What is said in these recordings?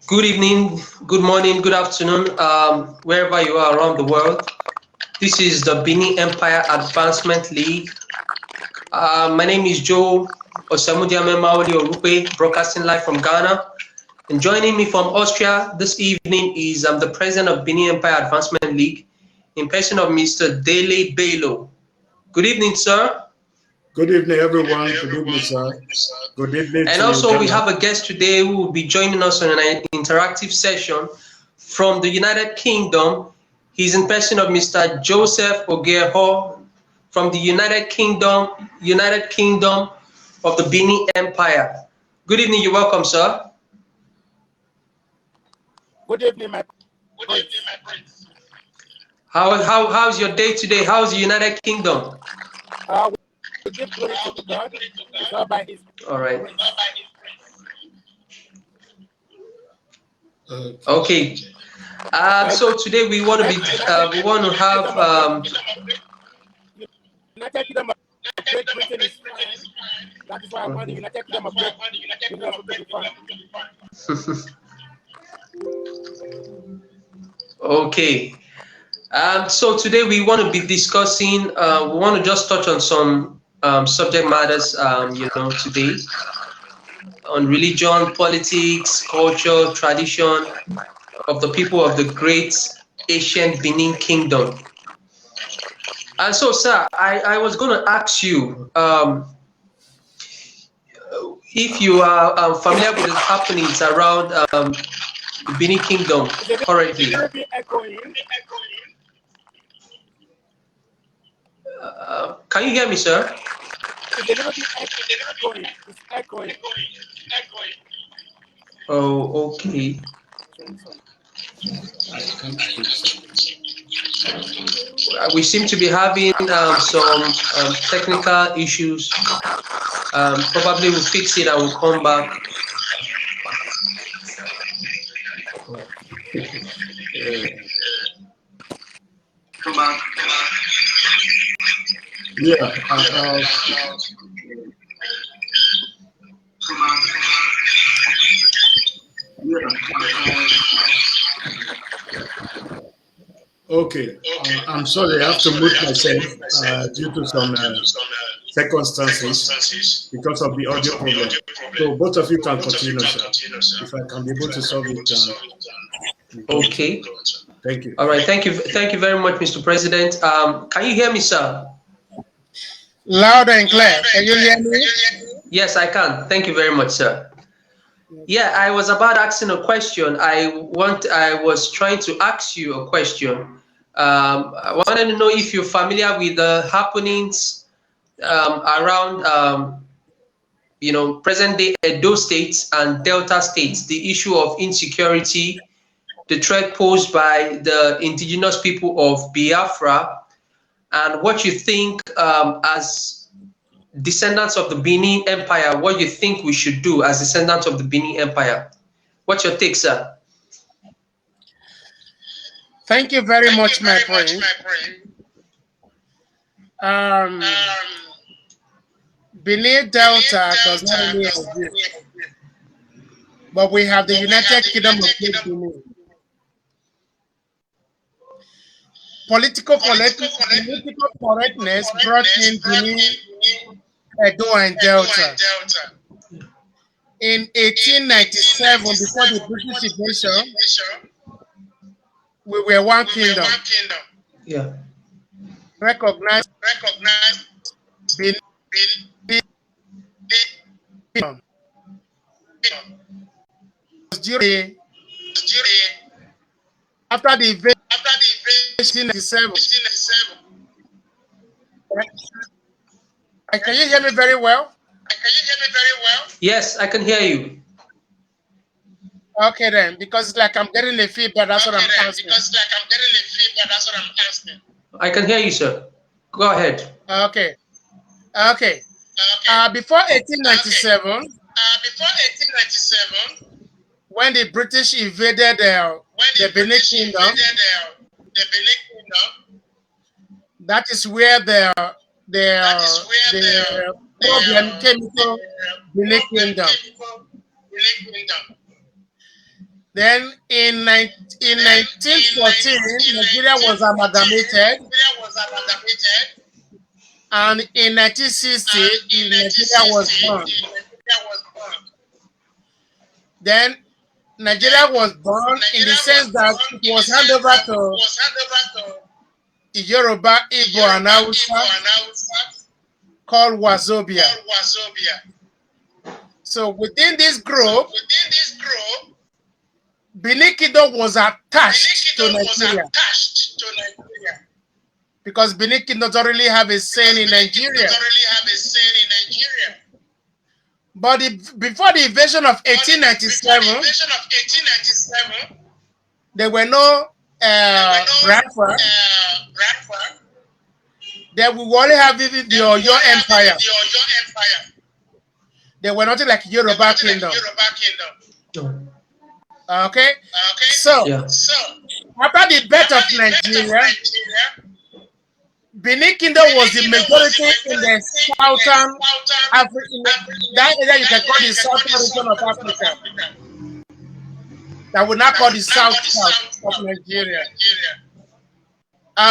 Good evening, good morning, good afternoon, wherever you are around the world. This is the Benin Empire Advancement League. My name is Joe Osamudiame Maoli Orupe, broadcasting live from Ghana. And joining me from Austria this evening is the president of Benin Empire Advancement League, in person of Mr. Dele Bello. Good evening, sir. Good evening, everyone. Good evening, sir. Good evening. And also, we have a guest today who will be joining us on an interactive session from the United Kingdom. He's in person of Mr. Joseph Ogeho from the United Kingdom of the Benin Empire. Good evening. You're welcome, sir. Good evening, my friends. How's your day today? How's the United Kingdom? We give glory to God. It's all by His. All right. Okay. So today we want to have United Kingdom of Great Britain is fine. That is why I want the United Kingdom of Great Britain. Okay. So today we want to be discussing. We want to just touch on some subject matters. Today on religion, politics, culture, tradition of the people of the great ancient Benin Kingdom. And so, sir, I was going to ask you if you are familiar with the happenings around the Benin Kingdom currently. Can you hear me, sir? It's echoing. Oh, okay. We seem to be having some technical issues. Probably we'll fix it and we'll come back. Come on. Yeah. Okay. I'm sorry, I have to mute myself due to some circumstances because of the audio problem. So both of you can continue, sir. If I can be able to solve it. Okay. Thank you. All right. Thank you very much, Mr. President. Can you hear me, sir? Loud and clear. Can you hear me? Yes, I can. Thank you very much, sir. Yeah, I was about asking a question. I was trying to ask you a question. I wanted to know if you're familiar with the happenings around, present-day Edo states and Delta states, the issue of insecurity, the threat posed by the indigenous people of Biafra, and what you think as descendants of the Benin Empire, what you think we should do as descendants of the Benin Empire. What's your take, sir? Thank you very much, my friend. Benin Delta does not only exist, but we have the United Kingdom of Great Benin. Political correctness brought in Benin, Edo, and Delta. In 1897, before the British invasion, we were one kingdom. Yeah. Recognized Benin. After the invasion, 1897. Can you hear me very well? Yes, I can hear you. Okay then, because it's like I'm getting a feedback, that's what I'm asking. I can hear you, sir. Go ahead. Okay. Before 1897, when the British invaded the Benin Kingdom, that is where the problem came to Benin Kingdom. Then in 1914, Nigeria was amalgamated. And in 1960, Nigeria was born. Then Nigeria was born in the sense that it was handed over to Yoruba, Igbo, and Hausa, called Wazobia. So within this group, Benin Kingdom was attached to Nigeria because Benin Kingdom doesn't really have a say in Nigeria. But before the invasion of 1897, there were no Biafra. Then we only have the Oyo Empire. They were nothing like Yoruba Kingdom. Okay? So, after the birth of Nigeria, Benin Kingdom was the majority in the southern Africa. That area you can call the southern region of Africa. That would not call the south of Nigeria.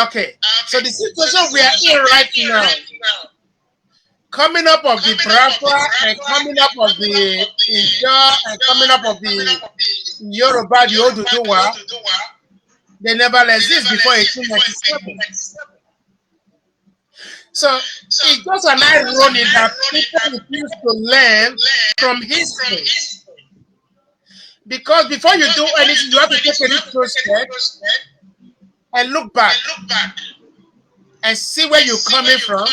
Okay. So the situation we are in right now, coming up of the Biafra and coming up of the Ijaw and coming up of the Yoruba, the Oduduwa, they never exist before 1897. So it's just an irony that people refuse to learn from history. Because before you do anything, you have to take a retrospect and look back and see where you're coming from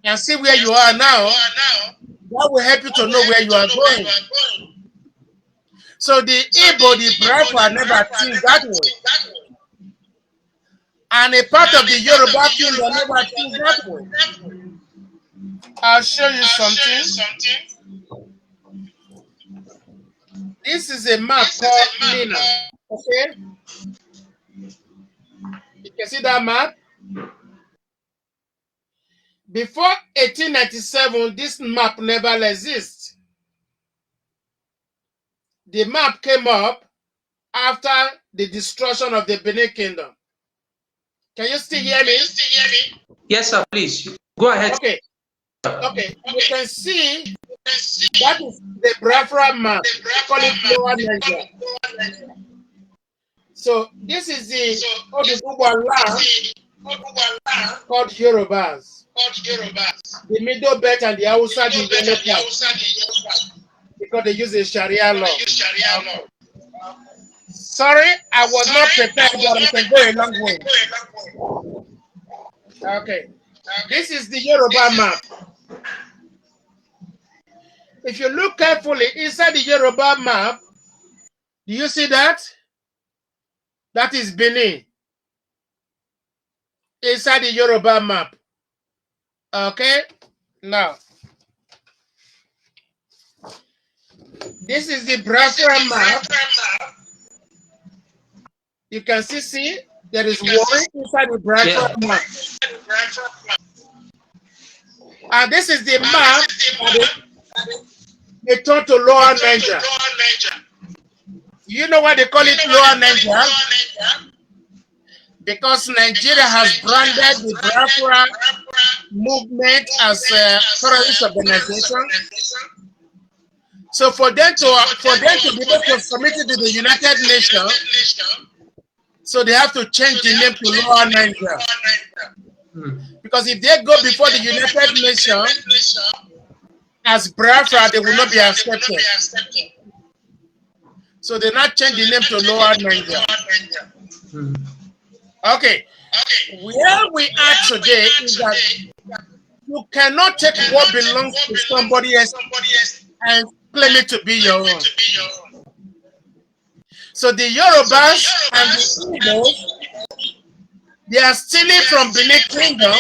and see where you are now. That will help you to know where you are going. So the Igbo, the Biafra never think that way. And a part of the Yoruba Kingdom never think that way. I'll show you something. This is a map called Nina. Okay? You can see that map? Before 1897, this map never exists. The map came up after the destruction of the Benin Kingdom. Can you still hear me? Yes, sir, please. Go ahead. Okay. Okay. You can see that is the Biafra map. We call it Lower Niger. So this is the Oduduwa land called Yorubas. The Middle Belt and the Hausa, the yellow part, because they use the Sharia law. Sorry, I was not prepared, but I can go a long way. Okay. This is the Yoruba map. If you look carefully inside the Yoruba map, do you see that? That is Benin. Inside the Yoruba map. Okay? Now, this is the Biafra map. You can see there is water inside the Biafra map. And this is the map they turn to Lower Niger. You know why they call it Lower Niger? Because Nigeria has branded the Biafra movement as a terrorist organization. So for them to be able to submit it to the United Nations, so they have to change the name to Lower Niger. Because if they go before the United Nations as Biafra, they will not be accepted. So they not change the name to Lower Niger. Okay. Where we are today is that you cannot take what belongs to somebody else and claim it to be your own. So the Yorubas and the Igbos, they are stealing from Benin Kingdom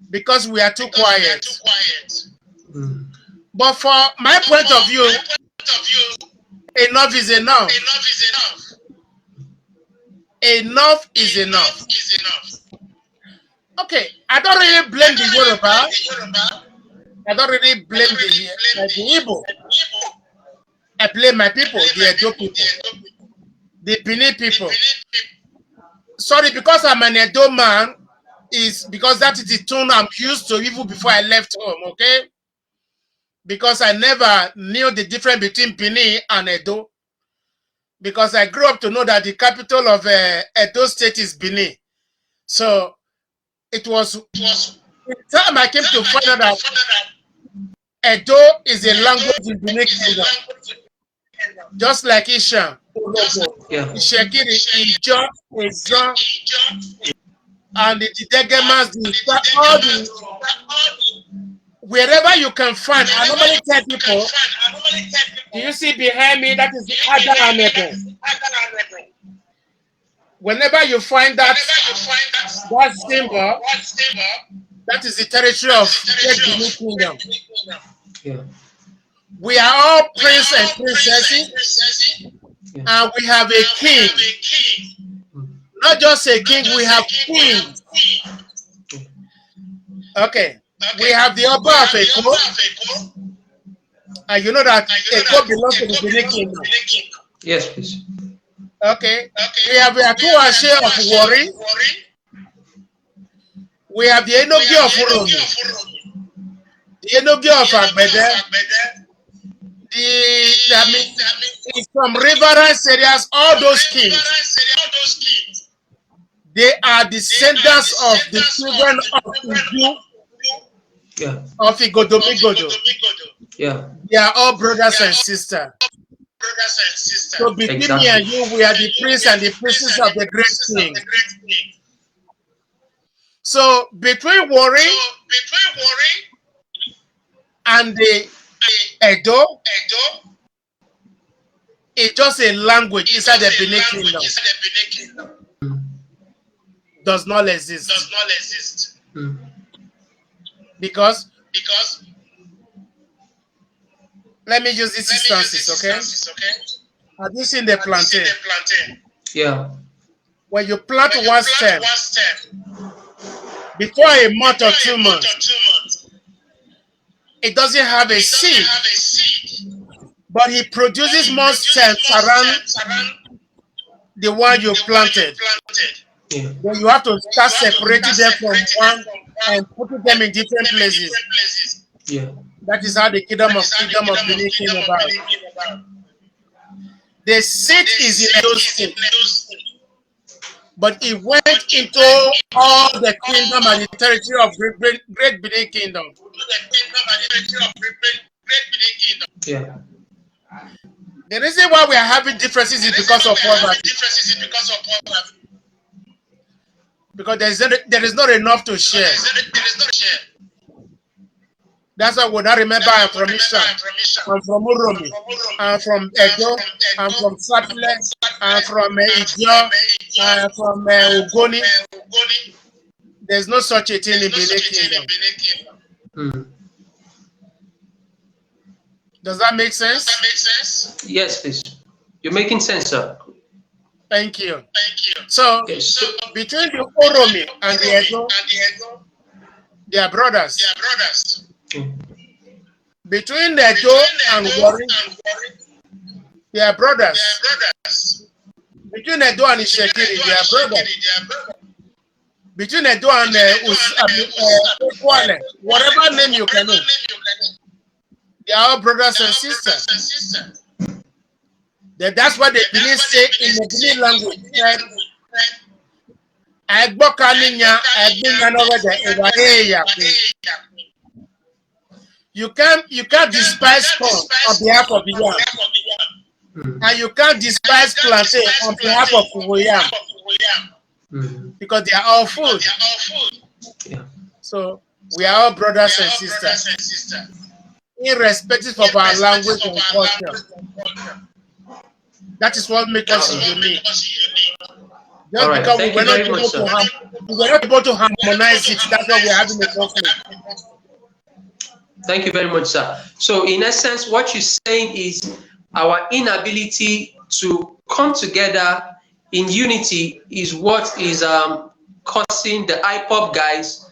because we are too quiet. But for my point of view, enough is enough. Enough is enough. Okay, I don't really blame the Yoruba. I don't really blame the Igbo. I blame my people, the Edo people, the Benin people. Sorry, because I'm an Edo man, is because that is the tone I'm used to even before I left home, okay? Because I never knew the difference between Benin and Edo. Because I grew up to know that the capital of Edo State is Benin. So it was the time I came to find out that Edo is a language in Benin Kingdom. Just like Ishan, Ishekiri, Ijo, Ezo, and the Degemas, all the wherever you can find. I normally tell people, do you see behind me? That is the Adaranebo. Whenever you find that symbol, that is the territory of the Benin Kingdom. Yeah. We are all princes and princesses, and we have a king. Not just a king, we have kings. Okay. We have the Oba of Eko, and you know that Eko belongs to the Benin Kingdom. Yes, please. Okay. We have the Akuashe of Wari. We have the Enogi of Uromi, the Enogi of Agbede. In some riverine areas, all those kings, they are descendants of the children of Ugu. Yeah. Of Igodomigodo. Yeah. They are all brothers and sisters. So between me and you, we are the prince and the princess of the great king. So between Wari and the Edo, it's just a language inside the Benin Kingdom. Does not exist. Because let me use these instances, okay? Have you seen the plantain? Yeah. When you plant one stem, before a month or 2 months, it doesn't have a seed, but it produces more stems around the one you planted. Yeah. Then you have to start separating them from one and putting them in different places. Yeah. That is how the kingdom of Benin came about. The seed is in Edo State, but it went into all the kingdom and the territory of Great Benin Kingdom. Yeah. The reason why we are having differences is because of poverty. Because there is not enough to share. That's why we not remember I'm from Isha, I'm from Uromi, I'm from Edo, I'm from Satle, I'm from Ijo, I'm from Ugoni. There's no such a thing in Benin Kingdom. Does that make sense? Yes, please. You're making sense, sir. Thank you. So, between the Uromi and the Edo, they are brothers. Between the Edo and Wari, they are brothers. Between Edo and Ishekiri, they are brothers. Between Edo and Ekwale, whatever name you can know, they are all brothers and sisters. That's what the Benin say in the Benin language. You can't despise corn on behalf of the yam, and you can't despise plantain on behalf of yam, because they are all food. Yeah. So we are all brothers and sisters, irrespective of our language and culture. That is what makes us unique. Just right. because we were not able to harmonize it, that's why we're having a conflict. Thank you very much, sir. So in essence, what you're saying is our inability to come together in unity is what is causing the IPOB guys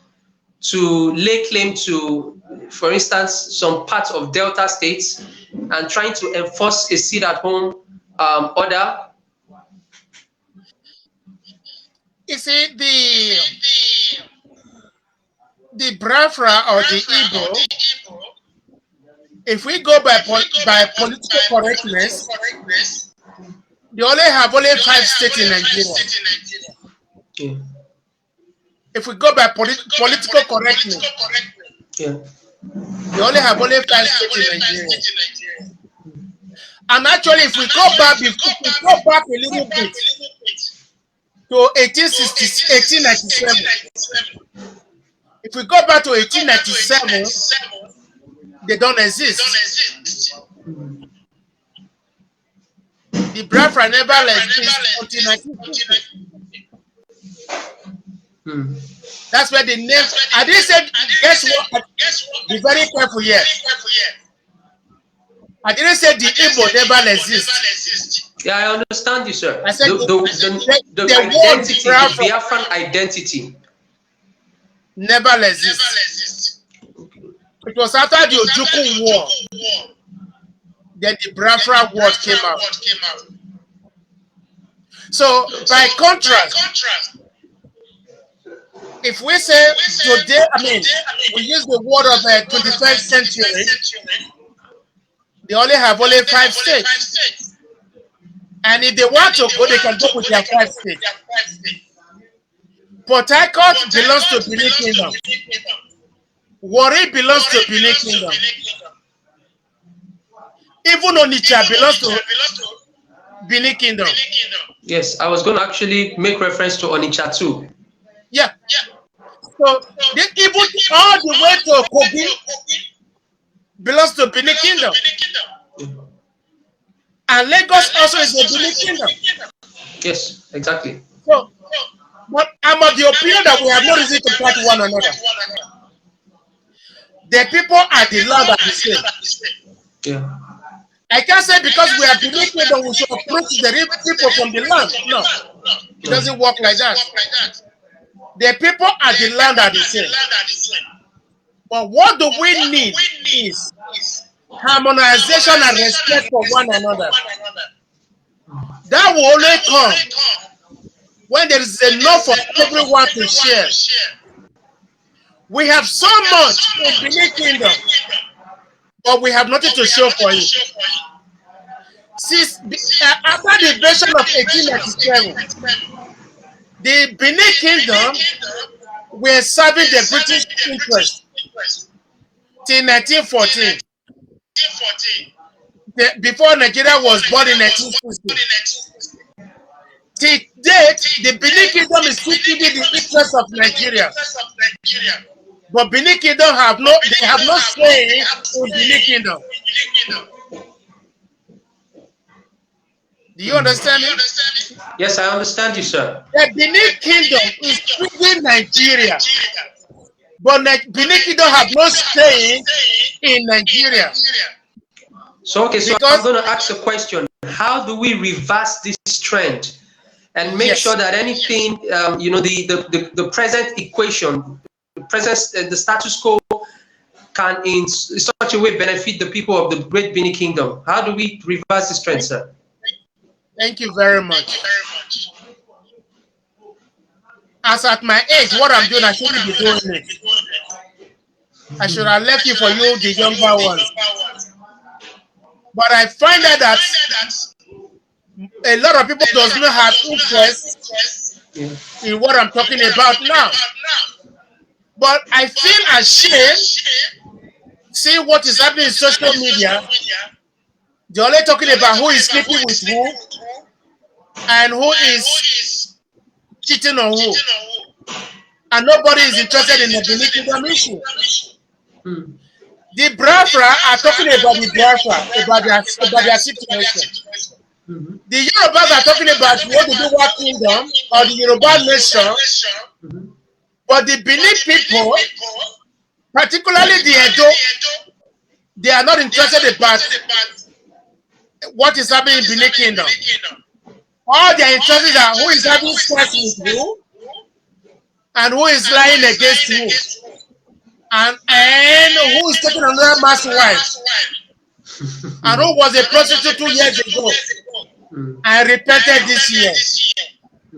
to lay claim to, for instance, some parts of Delta states and trying to enforce a sit-at-home order? You see, the Biafra or the Igbo, if we go by political correctness, they only have 5 states in Nigeria. Yeah. If we go by political correctness, Yeah. they only have 5 states in Nigeria. And actually, if we go back a little bit to 1897, if we go back to 1897, they don't exist. The Biafra never existed until 1950. That's where the name. I didn't say. Guess what? Be very careful here. I didn't say the Igbo never exists. Yeah, I understand you, sir. I said the identity, the Biafran identity never exists. It was after the Ojukwu War. Then the Biafra word came out. So, by contrast, if we say today, we use the word of the 21st century, they only have 5 states. And if they want to go, they can go with their 5 states. Port Harcourt belongs to Benin Kingdom. Warri belongs to Benin Kingdom. Even Onitsha belongs to Benin Kingdom. Yes, I was going to actually make reference to Onitsha too. Yeah. So even all the way to Kogi belongs to Benin Kingdom. And Lagos also is a Benin Kingdom. Yes, exactly. So, but I'm of the opinion that we have no reason to fight one another. The people are the land are the same. Yeah. I can't say because we are Benin Kingdom we should approach the people from the land. No, it doesn't work like that. The people at the land are the same. But what do we need is harmonization and respect for one another. That will only come when there is enough for everyone to share. We have so much in Benin Kingdom, but we have nothing to show for it. Since after the invasion of 1897, the Benin Kingdom were serving the British interest till 1914. Before Nigeria was born in 1960. Till date, the Benin Kingdom is still keeping the interest of Nigeria. But Benin Kingdom have no say in Benin Kingdom. Do you understand me? Yes, I understand you, sir. The Benin Kingdom is treating Nigeria, but Benin Kingdom have no say in Nigeria. So, okay, so I'm going to ask a question. How do we reverse this trend and make sure that anything, the present equation, the status quo can in such a way benefit the people of the Great Benin Kingdom? How do we reverse this trend, sir? Thank you very much. As at my age, what I'm doing, I shouldn't be doing it. I should have left it for you, the younger ones. But I find out that a lot of people does not have interest in what I'm talking about now. But I feel ashamed seeing what is happening in social media. They're only talking about who is sleeping with who and who is cheating on who. And nobody is interested in the Benin Kingdom issue. The Biafra are talking about the Biafra, about their situation. The Yorubas are talking about what the Yoruba Kingdom or the Yoruba nation. But the Benin people, particularly the Edo, they are not interested about what is happening in Benin Kingdom. All their interests are who is having sex with who and who is lying against who and who is taking another man's wife. And who was a prostitute 2 years ago and repented this year.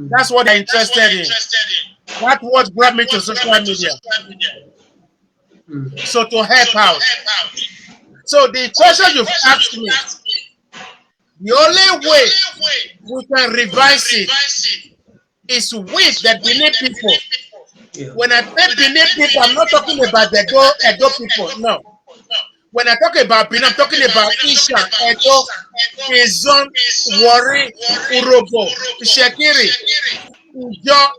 That's what they're interested in. That's what brought me to social media. So to help out. So the question you've asked me, the only way we can revise it is with the Benin people. When I say Benin people, I'm not talking about the Edo people. No. When I talk about Benin, I'm talking about Isha, Edo, Izon, Wari, Urobo, Shekiri, Ujo.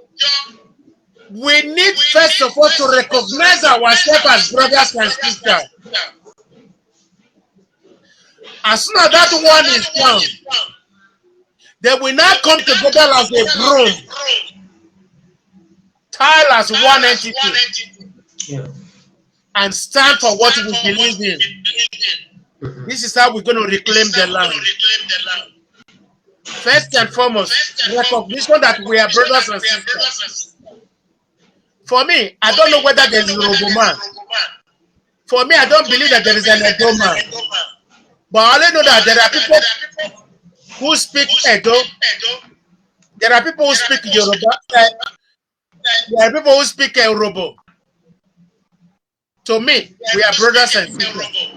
We need first of all to recognize ourselves as brothers and sisters. As soon as that one is found, they will now come together as a group, tile as one entity, and stand for what we believe in. This is how we're going to reclaim the land. First and foremost, recognition that we are brothers and sisters. For me, I don't know whether there is a Yoruba man. For me, I don't believe that there is an Edo man. But I only know that there are people who speak Edo. There are people who speak Yoruba. There are people who speak Yoruba. To me, we are brothers and sisters.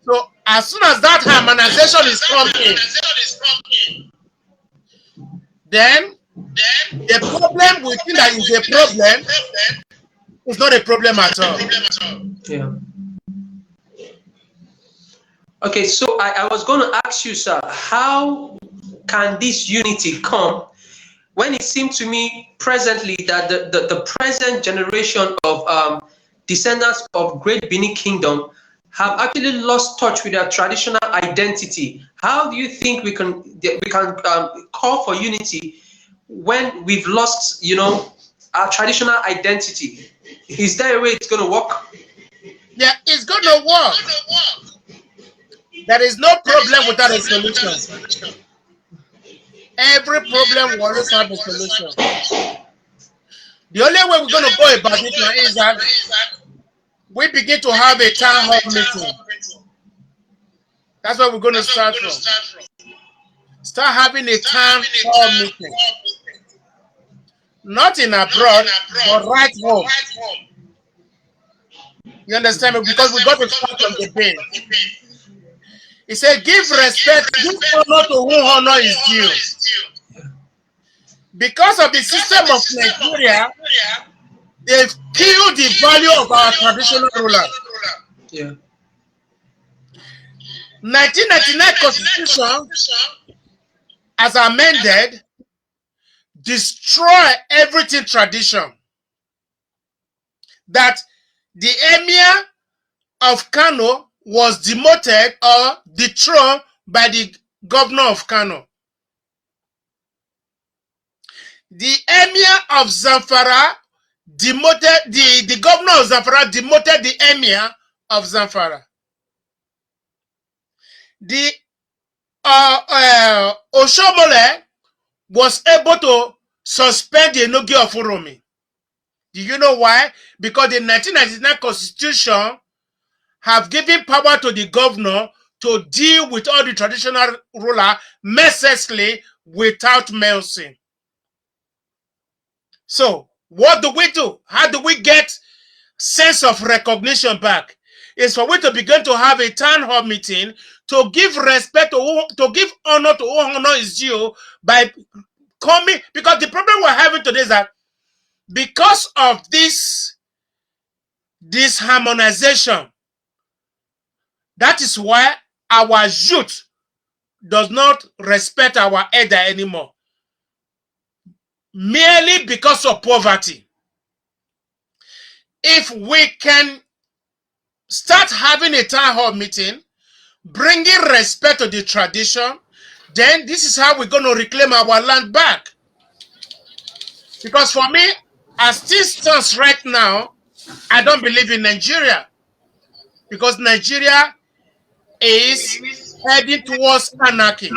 So as soon as that harmonization is coming, then the problem we think that is a problem is not a problem at all. Yeah. Okay, so I was going to ask you, sir, how can this unity come when it seems to me presently that the present generation of descendants of Great Benin Kingdom have actually lost touch with their traditional identity? How do you think we can call for unity when we've lost, our traditional identity? Is there a way it's going to work? Yeah, it's going to work. There is no problem without a solution. Every problem will always have a solution. The only way we're going to go about it now is that we begin to have a town hall meeting. That's where we're going to start from. Start having a town hall meeting. Not in abroad, but right home. You understand me? Because we got to start from the base. He said, give respect, give honor to whom honor is due. Because of the system of Nigeria, they've killed the value of our traditional rulers. Yeah. 1999 Constitution, as amended, destroy everything tradition. That the emir of Kano was demoted or dethroned by the governor of Kano. The emir of Zamfara demoted, the governor of Zamfara demoted the emir of Zamfara. The Oshomole was able to suspend the Enogi of Uromi. Do you know why? Because the 1999 Constitution have given power to the governor to deal with all the traditional ruler mercilessly without mercy. So, what do we do? How do we get sense of recognition back? It's for we to begin to have a town hall meeting to give respect to give honor to who honor is due by coming, because the problem we're having today is that because of this harmonization, that is why our youth does not respect our elder anymore. Merely because of poverty. If we can start having a town hall meeting, bringing respect to the tradition, then this is how we're going to reclaim our land back. Because for me, as this stands right now, I don't believe in Nigeria. Because Nigeria is heading towards anarchy.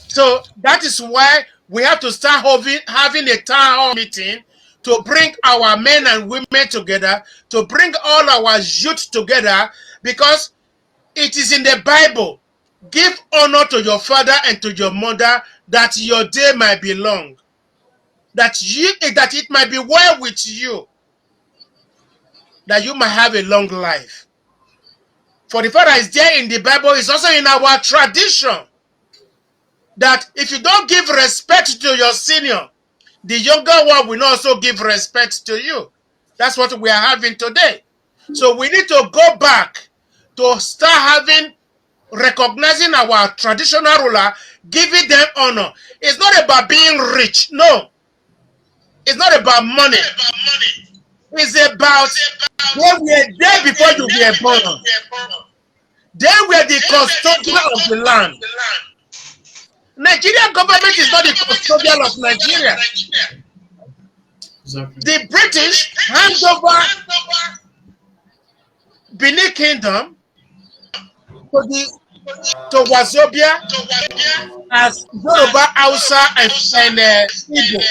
So that is why we have to start having a town hall meeting to bring our men and women together, to bring all our youth together, because it is in the Bible. Give honor to your father and to your mother, that your day might be long, that it might be well with you, that you might have a long life. For the fact that is there in the Bible is also in our tradition, that if you don't give respect to your senior, the younger one will also give respect to you. That's what we are having today. So we need to go back to start recognizing our traditional ruler, giving them honor. It's not about being rich. No. It's not about money. It's about they were there before you were born. They were the custodian of the land. Nigerian government is not the custodian of Nigeria. Exactly. The British hand over Benin Kingdom to Wazobia as Yoruba, Hausa, and Igbo.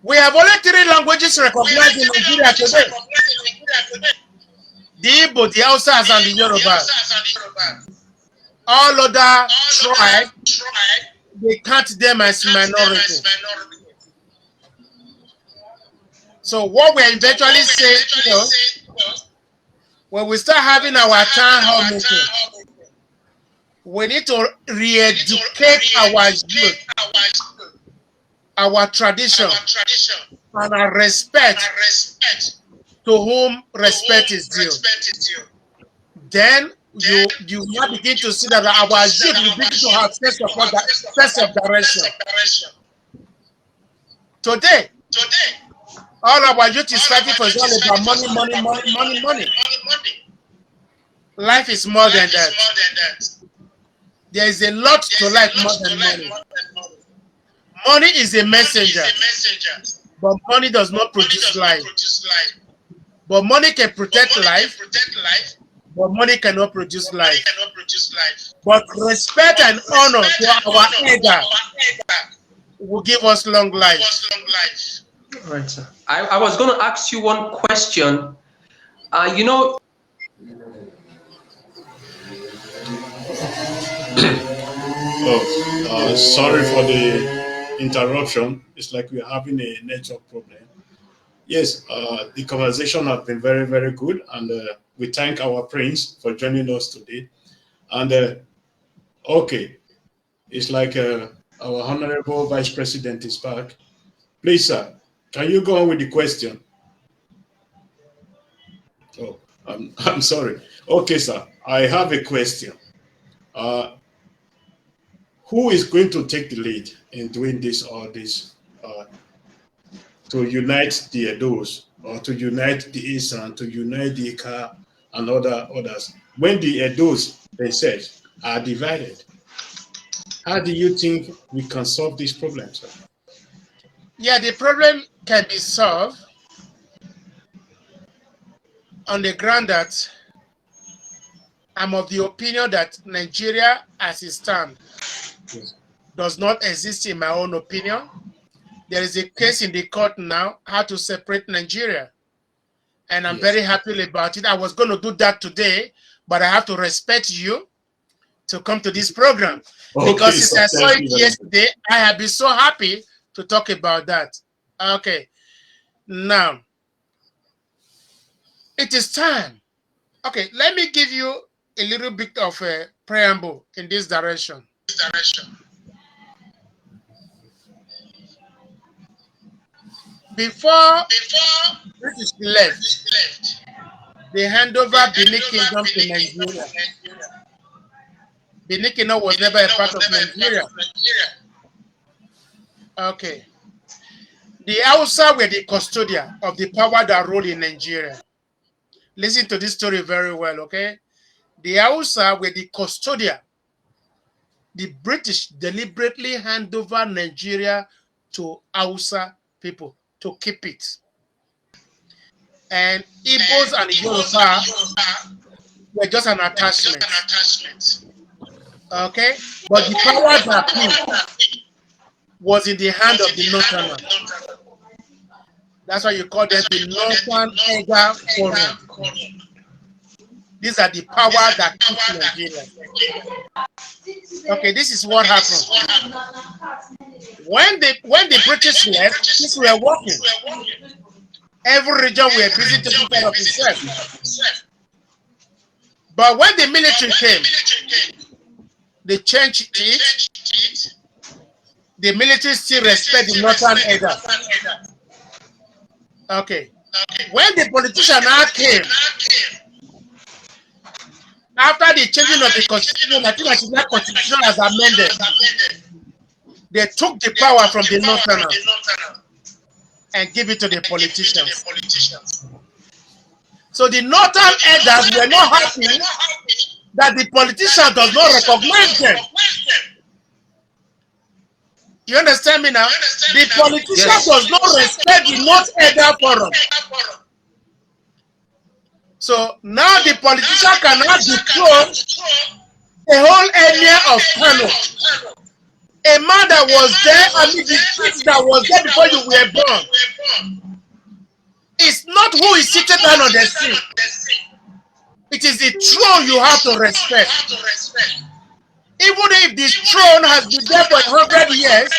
We have only 3 languages recognized in Nigeria today: the Igbo, the Hausas, and the Yoruba. All other tribes, they count them as minority. So what we eventually say, when we start having our town hall meeting, we need to re-educate our youth, our tradition, and our respect to whom respect is due. Then you now begin to see that our youth will begin to have sense of direction. Today, all our youth is fighting for is all about money. Life is more than that. There is a lot to life more than money. Money is a messenger, but money does not produce life. But money can protect life, but money cannot produce life. But respect and honor to our elder will give us long life. All right, sir. I was going to ask you one question. You know, sorry for the interruption. It's like we're having a network problem. Yes, the conversation has been very, very good, and we thank our prince for joining us today. And okay, it's like our honorable vice president is back. Please, sir, can you go on with the question? Oh, I'm sorry. Okay, sir, I have a question. Who is going to take the lead in doing this to unite the Edos, or to unite the Isan, to unite the Ika and others, when the Edos themselves are divided? How do you think we can solve this problem, sir? Yeah, the problem can be solved on the ground that I'm of the opinion that Nigeria as it stands does not exist, in my own opinion. There is a case in the court now how to separate Nigeria, and I'm very happy about it. I was going to do that today, but I have to respect you to come to this program, because since I saw it yesterday, I have been so happy to talk about that. Okay, now it is time. Okay, let me give you a little bit of a preamble in this direction. Before British left, they hand over Benin Kingdom to Nigeria. Benin Kingdom was never a part of Nigeria. Okay. The Hausa were the custodian of the power that ruled in Nigeria. Listen to this story very well, okay? The Hausa were the custodian. The British deliberately hand over Nigeria to Hausa people to keep it. And Igbos and Yoruba were just an attachment. Okay? But the power that was in the hand of the Northerners. That's why you call them the Northern Edda Forum. These are the power that keeps Nigeria. Okay, this is what happened. When the British left, things were working. Every region were busy taking care of itself. But when the military came, they changed it. The military still respect the Northern Edda. Okay. When the politician now came, after the changing of the constitution, I think the constitution has amended. They took the power from the Northerners and give it to the politicians. So the Northern Elders were not happy that the politician does not recognize them. You understand me now? The politician does not respect the North Elder Forum. So now the politician cannot dethrone the whole area of Kano. A man that was there, I mean the kids that was there before you were born. It's not who is seated down on the seat. It is the throne you have to respect. Even if this throne has been there for 100 years,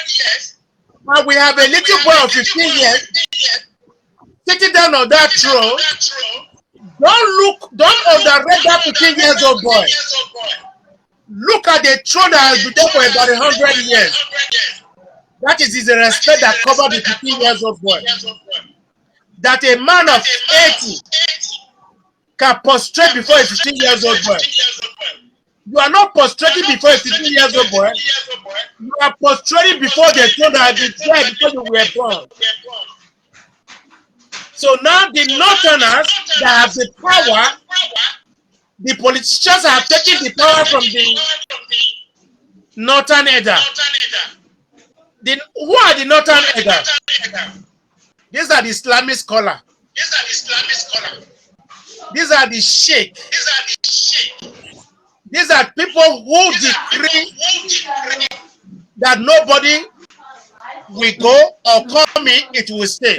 and we have a little boy of 15 years sitting down on that throne, don't underrate that 15 years old boy. Look at the throne that has been there for about 100 years. That is the respect that covered the 15 years old boy. That a man of 80 can prostrate before a 15 years old boy. You are not prostrating before a 15 years old boy. You are prostrating before the throne that has been there before you were born. So now the Northerners that have the power, the politicians have taken the power from the Northern Edda. Who are the Northern Edda? These are the Islamic scholars. These are the sheikh. These are people who decree that nobody will go or come in, it will stay.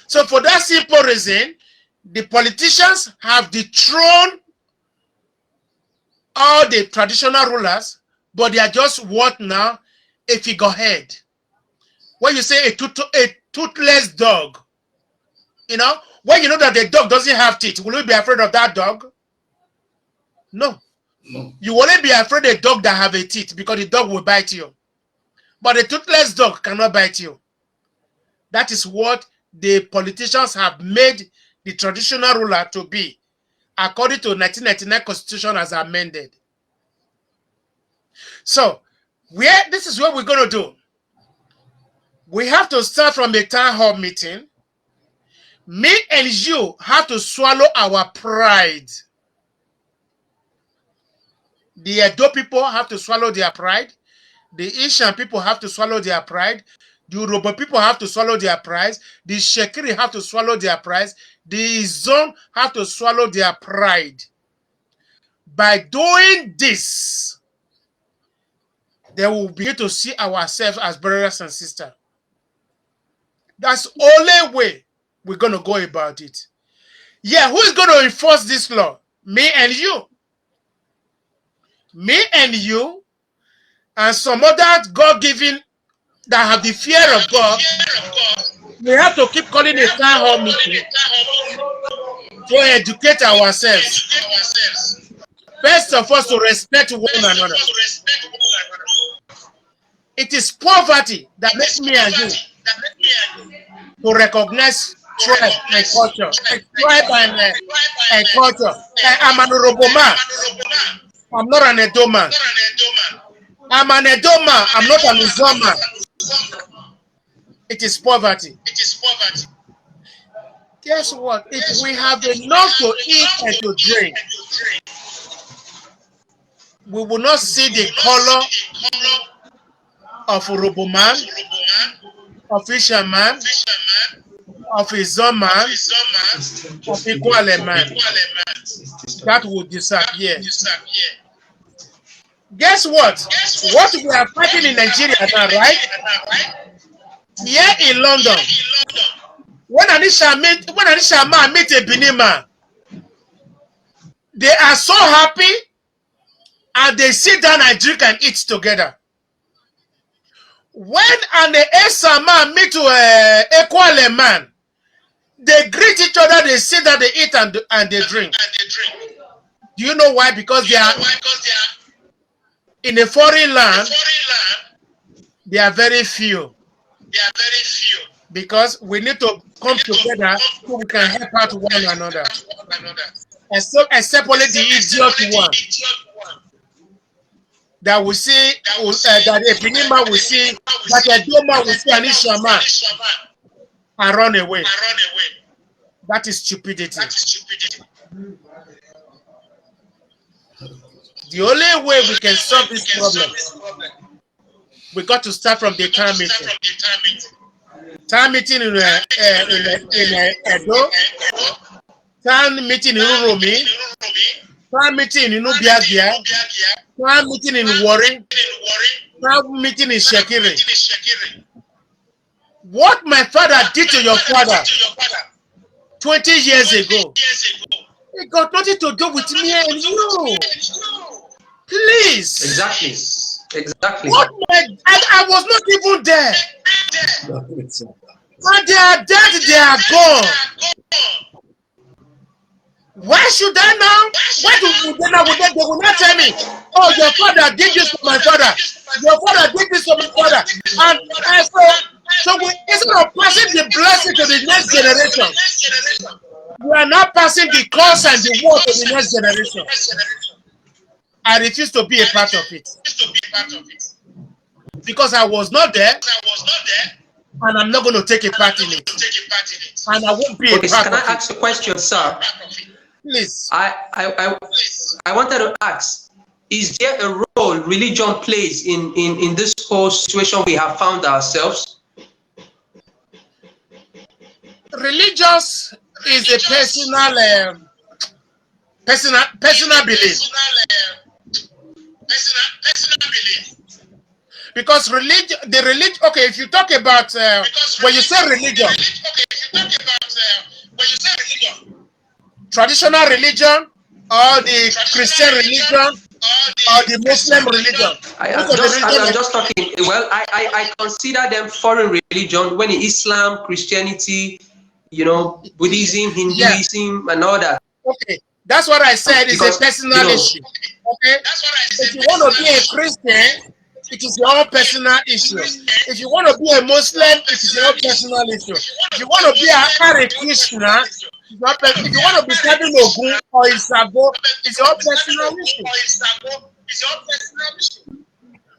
So for that simple reason, the politicians have dethroned all the traditional rulers, but they are just what now? A figurehead. When you say a toothless dog, you know, when you know that the dog doesn't have teeth, will you be afraid of that dog? No. You will only be afraid of a dog that have a teeth because the dog will bite you. But a toothless dog cannot bite you. That is what the politicians have made the traditional ruler to be, according to 1999 Constitution as amended. So, this is what we're going to do. We have to start from the town hall meeting. Me and you have to swallow our pride. The Edo people have to swallow their pride. The Ishan people have to swallow their pride. The Yoruba people have to swallow their pride. The Shekiri have to swallow their pride. The Izon have to swallow their pride. By doing this, they will begin to see ourselves as brothers and sisters. That's the only way we're going to go about it. Yeah, who is going to enforce this law? Me and you. Me and you, and some other God-given that have the fear of God. We have to keep calling a town hall meeting to educate ourselves. First of all, to respect one another. It is poverty that makes me and you to recognize tribe and culture. Tribe and culture. I'm an Yoruba man. I'm not an Edo man. I'm an Edo man. I'm not an Izon man. It is poverty. Guess what? If we have enough to eat and to drink, we will not see the color of Yoruba man, of Ishan man, of Izon man, of Ikwale man. That will disappear. Guess what? What we are fighting in Nigeria now, right? Here in London, when Anisha meet a Benin man, they are so happy and they sit down and drink and eat together. When an Esa man meet a Ekwale man, they greet each other, they sit down, they eat and they drink. Do you know why? Because they are in a foreign land. They are very few. Because we need to come together so we can help out one another. Except only the idiot one that we see, that a Benin man will see, that a Doma will see Anisha man and run away. That is stupidity. The only way we can solve this problem, we got to start from the town meeting. Town meeting in Edo, town meeting in Uromi, town meeting in Ubiagia, town meeting in Warri, town meeting in Shekiri. What my father did to your father 20 years ago, it got nothing to do with me and you. Please. Exactly. What I was not even there. And they are dead, they are gone. Why should I now? Why do they now? They will not tell me, oh, your father did this to my father. Your father did this to my father. And so instead of passing the blessing to the next generation, we are now passing the curse and the word to the next generation. I refuse to be a part of it. Because I was not there, and I'm not going to take a part in it. And I won't be a part of it. Can I ask a question, sir? Please. I wanted to ask, is there a role religion plays in this whole situation we have found ourselves? Religious is a personal belief. Because the religion, okay, if you talk about, when you say religion, traditional religion, or the Christian religion, or the Muslim religion. I'm just talking, well, I consider them foreign religion when Islam, Christianity, you know, Buddhism, Hinduism, and all that. Okay, that's what I said, it's a personal issue. Okay, if you want to be a Christian, it is your own personal issue. If you want to be a Muslim, it is your own personal issue. If you want to be a Hare Krishna, if you want to be serving Ogun or Isago, it's your own personal issue.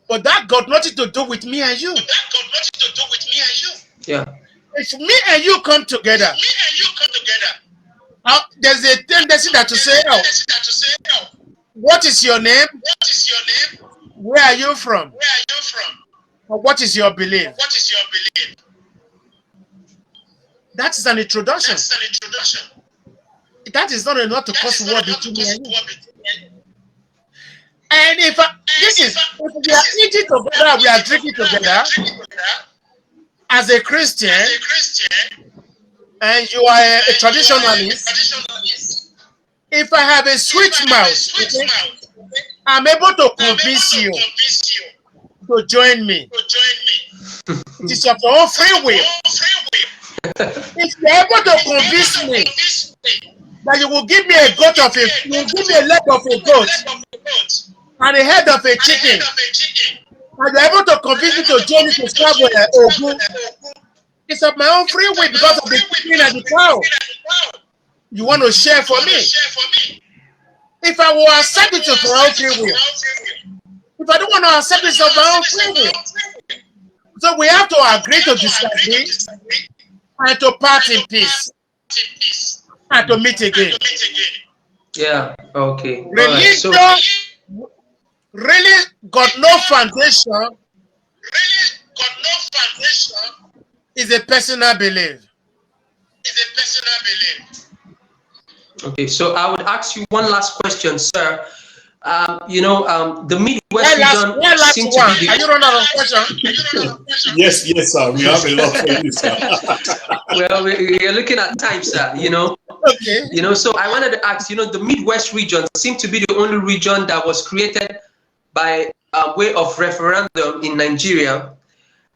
But that got nothing to do with me and you. Yeah. If me and you come together, there's a tendency that to say, oh, what is your name? Where are you from? Or what is your belief? That is an introduction. That is not enough to cause war between me and you. And if we are eating together, we are drinking together, as a Christian, and you are a traditionalist, if I have a sweet mouth, okay, I'm able to convince you to join me. It is of your own free will. If you're able to convince me that you will give me a leg of a goat and a head of a chicken, and you're able to convince me to join me to serve Ogun, it's of my own free will because of the chicken and the cow. You want to share for me? If I will accept it of my own free will, if I don't want to accept it of my own free will, so we have to agree to disagree and to part in peace and to meet again. Yeah. Okay. Religion really got no foundation. Is a personal belief. Okay, so I would ask you one last question, sir. The Midwest region seems to be the... Are you running out of questions? Yes, sir. We have a lot for you, sir. Well, we're looking at time, sir. Okay. So I wanted to ask, the Midwest region seemed to be the only region that was created by way of referendum in Nigeria.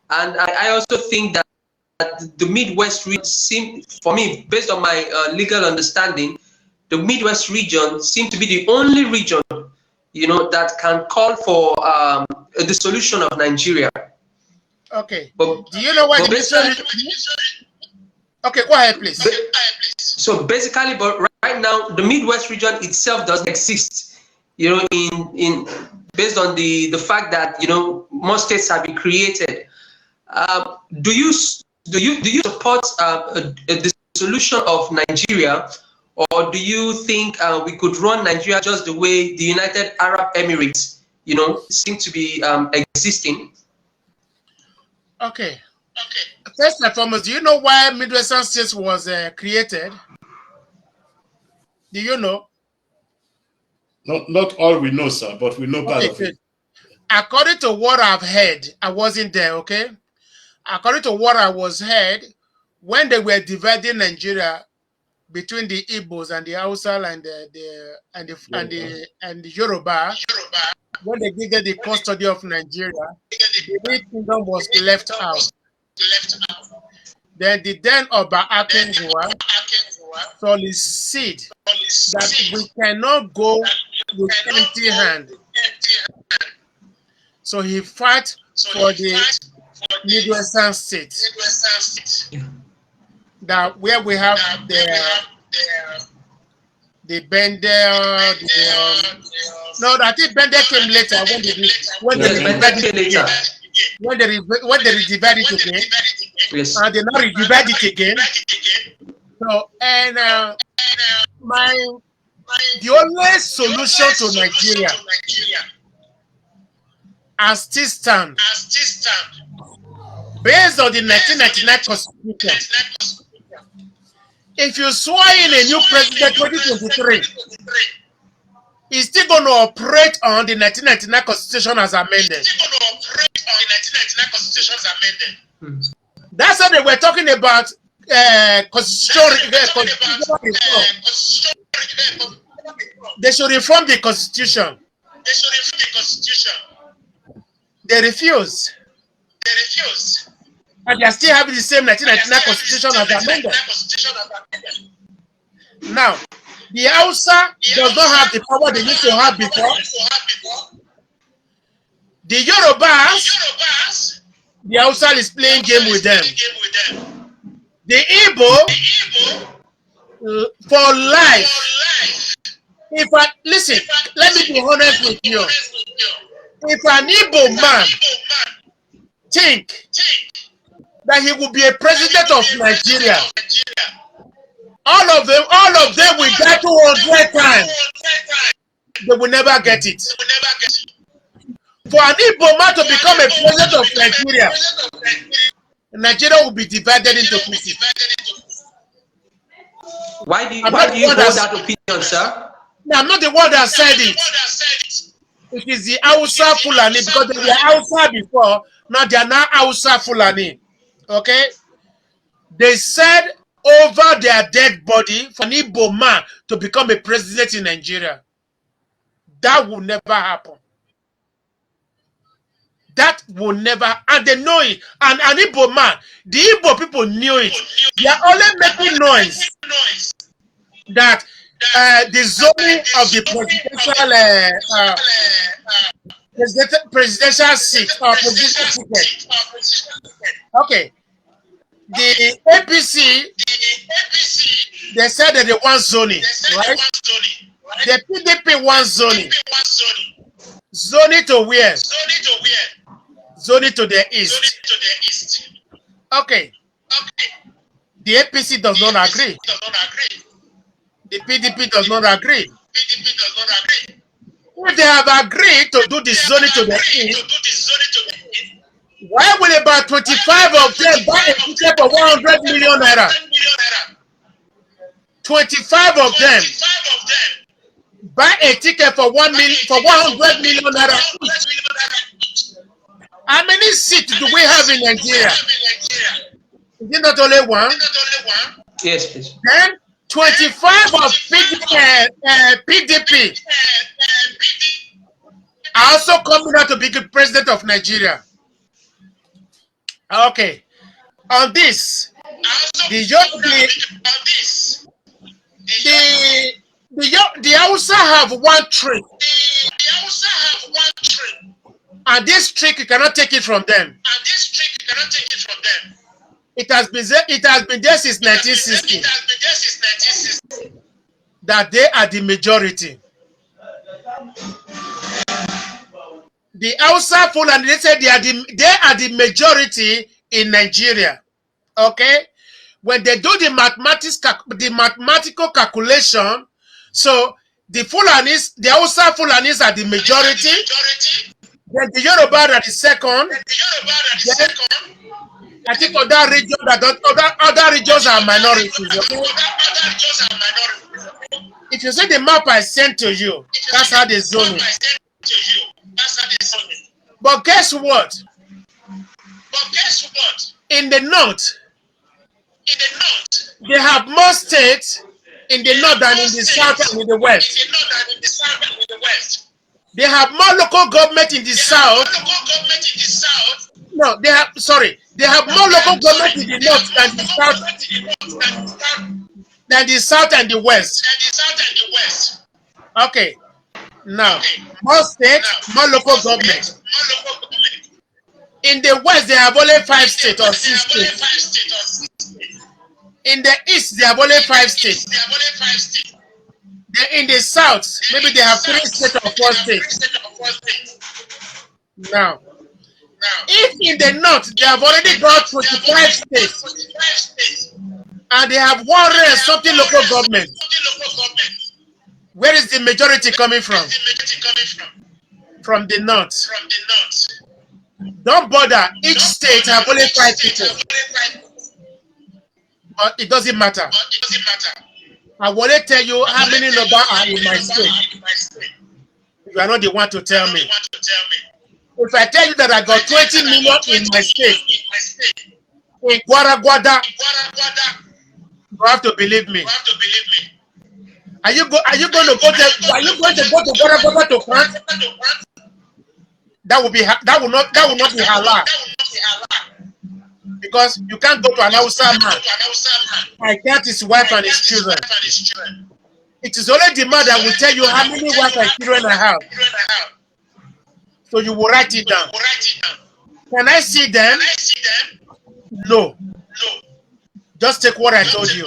And I also think that the Midwest region seemed, for me, based on my legal understanding, the Midwest region seemed to be the only region, that can call for a dissolution of Nigeria. Okay. But, do you know why Okay, go ahead, please. So basically, but right now, the Midwest region itself doesn't exist. In based on the fact that more states have been created. Do you support a dissolution of Nigeria, or do you think we could run Nigeria just the way the United Arab Emirates, seem to be existing? Okay. First and foremost, do you know why Midwestern States was created? Do you know? Not all we know, sir, but we know part of it. According to what I've heard, I wasn't there, okay? According to what I was heard, when they were dividing Nigeria between the Igbos and the Hausa and the Yoruba, when they gave them the custody of Nigeria, the Benin Kingdom was left out. Then the then Oba Akinwumi solicit that we cannot go with empty hand. So he fought for the Midwestern states. That where we have the Bender, no, I think Bender came later when they divided it again. Yes. And they now divide it again. So the only solution to Nigeria as still stand based on the 1999 Constitution. If you swear in a new president 2023, he's still going to operate on the 1999 Constitution as amended. That's what they were talking about. Constitution reform. They should reform the Constitution. They refuse. And they are still having the same 1999 Constitution as amended. Now, the Hausa does not have the power they used to have before. The Yorubas, the Hausa is playing game with them. The Igbo, for life. Listen, let me be honest with you. If an Igbo man think that he will be a president of Nigeria, all of them will die 200 times. They will never get it. For an Igbo man to become a president of Nigeria, Nigeria will be divided into pieces. Why do you hold that opinion, sir? No, I'm not the one that said it. It is the Hausa Fulani, because they were Hausa before, now they are now Hausa Fulani. Okay? They said over their dead body for an Igbo man to become a president in Nigeria. That will never happen. That will never, and they know it. And an Igbo man, the Igbo people knew it. They are only making noise that the zoning of the presidential seat or presidential ticket. Okay. The APC, they said that they want zoning, right? The PDP wants zoning. Zoning to where? Zoning to the east. Okay. The APC does not agree. The PDP does not agree. If they have agreed to do the zoning to the east, why will about 25 of them buy a ticket for 100 million naira? 25 of them buy a ticket for 100 million naira. How many seats do we have in Nigeria? Is it not only one? Yes, please. Then 25 of PDP are also coming out to be the president of Nigeria. Okay. On this, the Hausa have one trick. And this trick, you cannot take it from them. It has been there since 1960 that they are the majority. The Hausa Fulani, they say they are the majority in Nigeria. Okay? When they do the mathematical calculation, so the Fulanis, the Hausa Fulanis are the majority. Then the Yoruba are the second. Then, I think other regions are minorities. Okay? If you see the map I sent to you, that's how they zone it. But guess what? In the north, they have more states in the north than in the south and in the west. They have more local government in the south. No, they have more local government in the north than the south and the west. Okay. Now, more states, more local government. In the west, they have only 5 states or 6 states. In the east, they have only 5 states. Then in the south, maybe they have 3 states or 4 states. Now, if in the north, they have already got 25 states, and they have 100 and something local government, where is the majority coming from? From the north. Don't bother. Each state have only 5 people. But it doesn't matter. I will only tell you how many numbers are in my state. You are not the one to tell me. If I tell you that I got 20 million in my state, in Guaraguada, you have to believe me. Are you going to go to Guaraguada to France? That will not be halal. Because you can't go to an Hausa man. I count his wife and his children. It is only the man that will tell you how many wives and children I have. So you will write it down. Can I see them? No. Just take what I told you.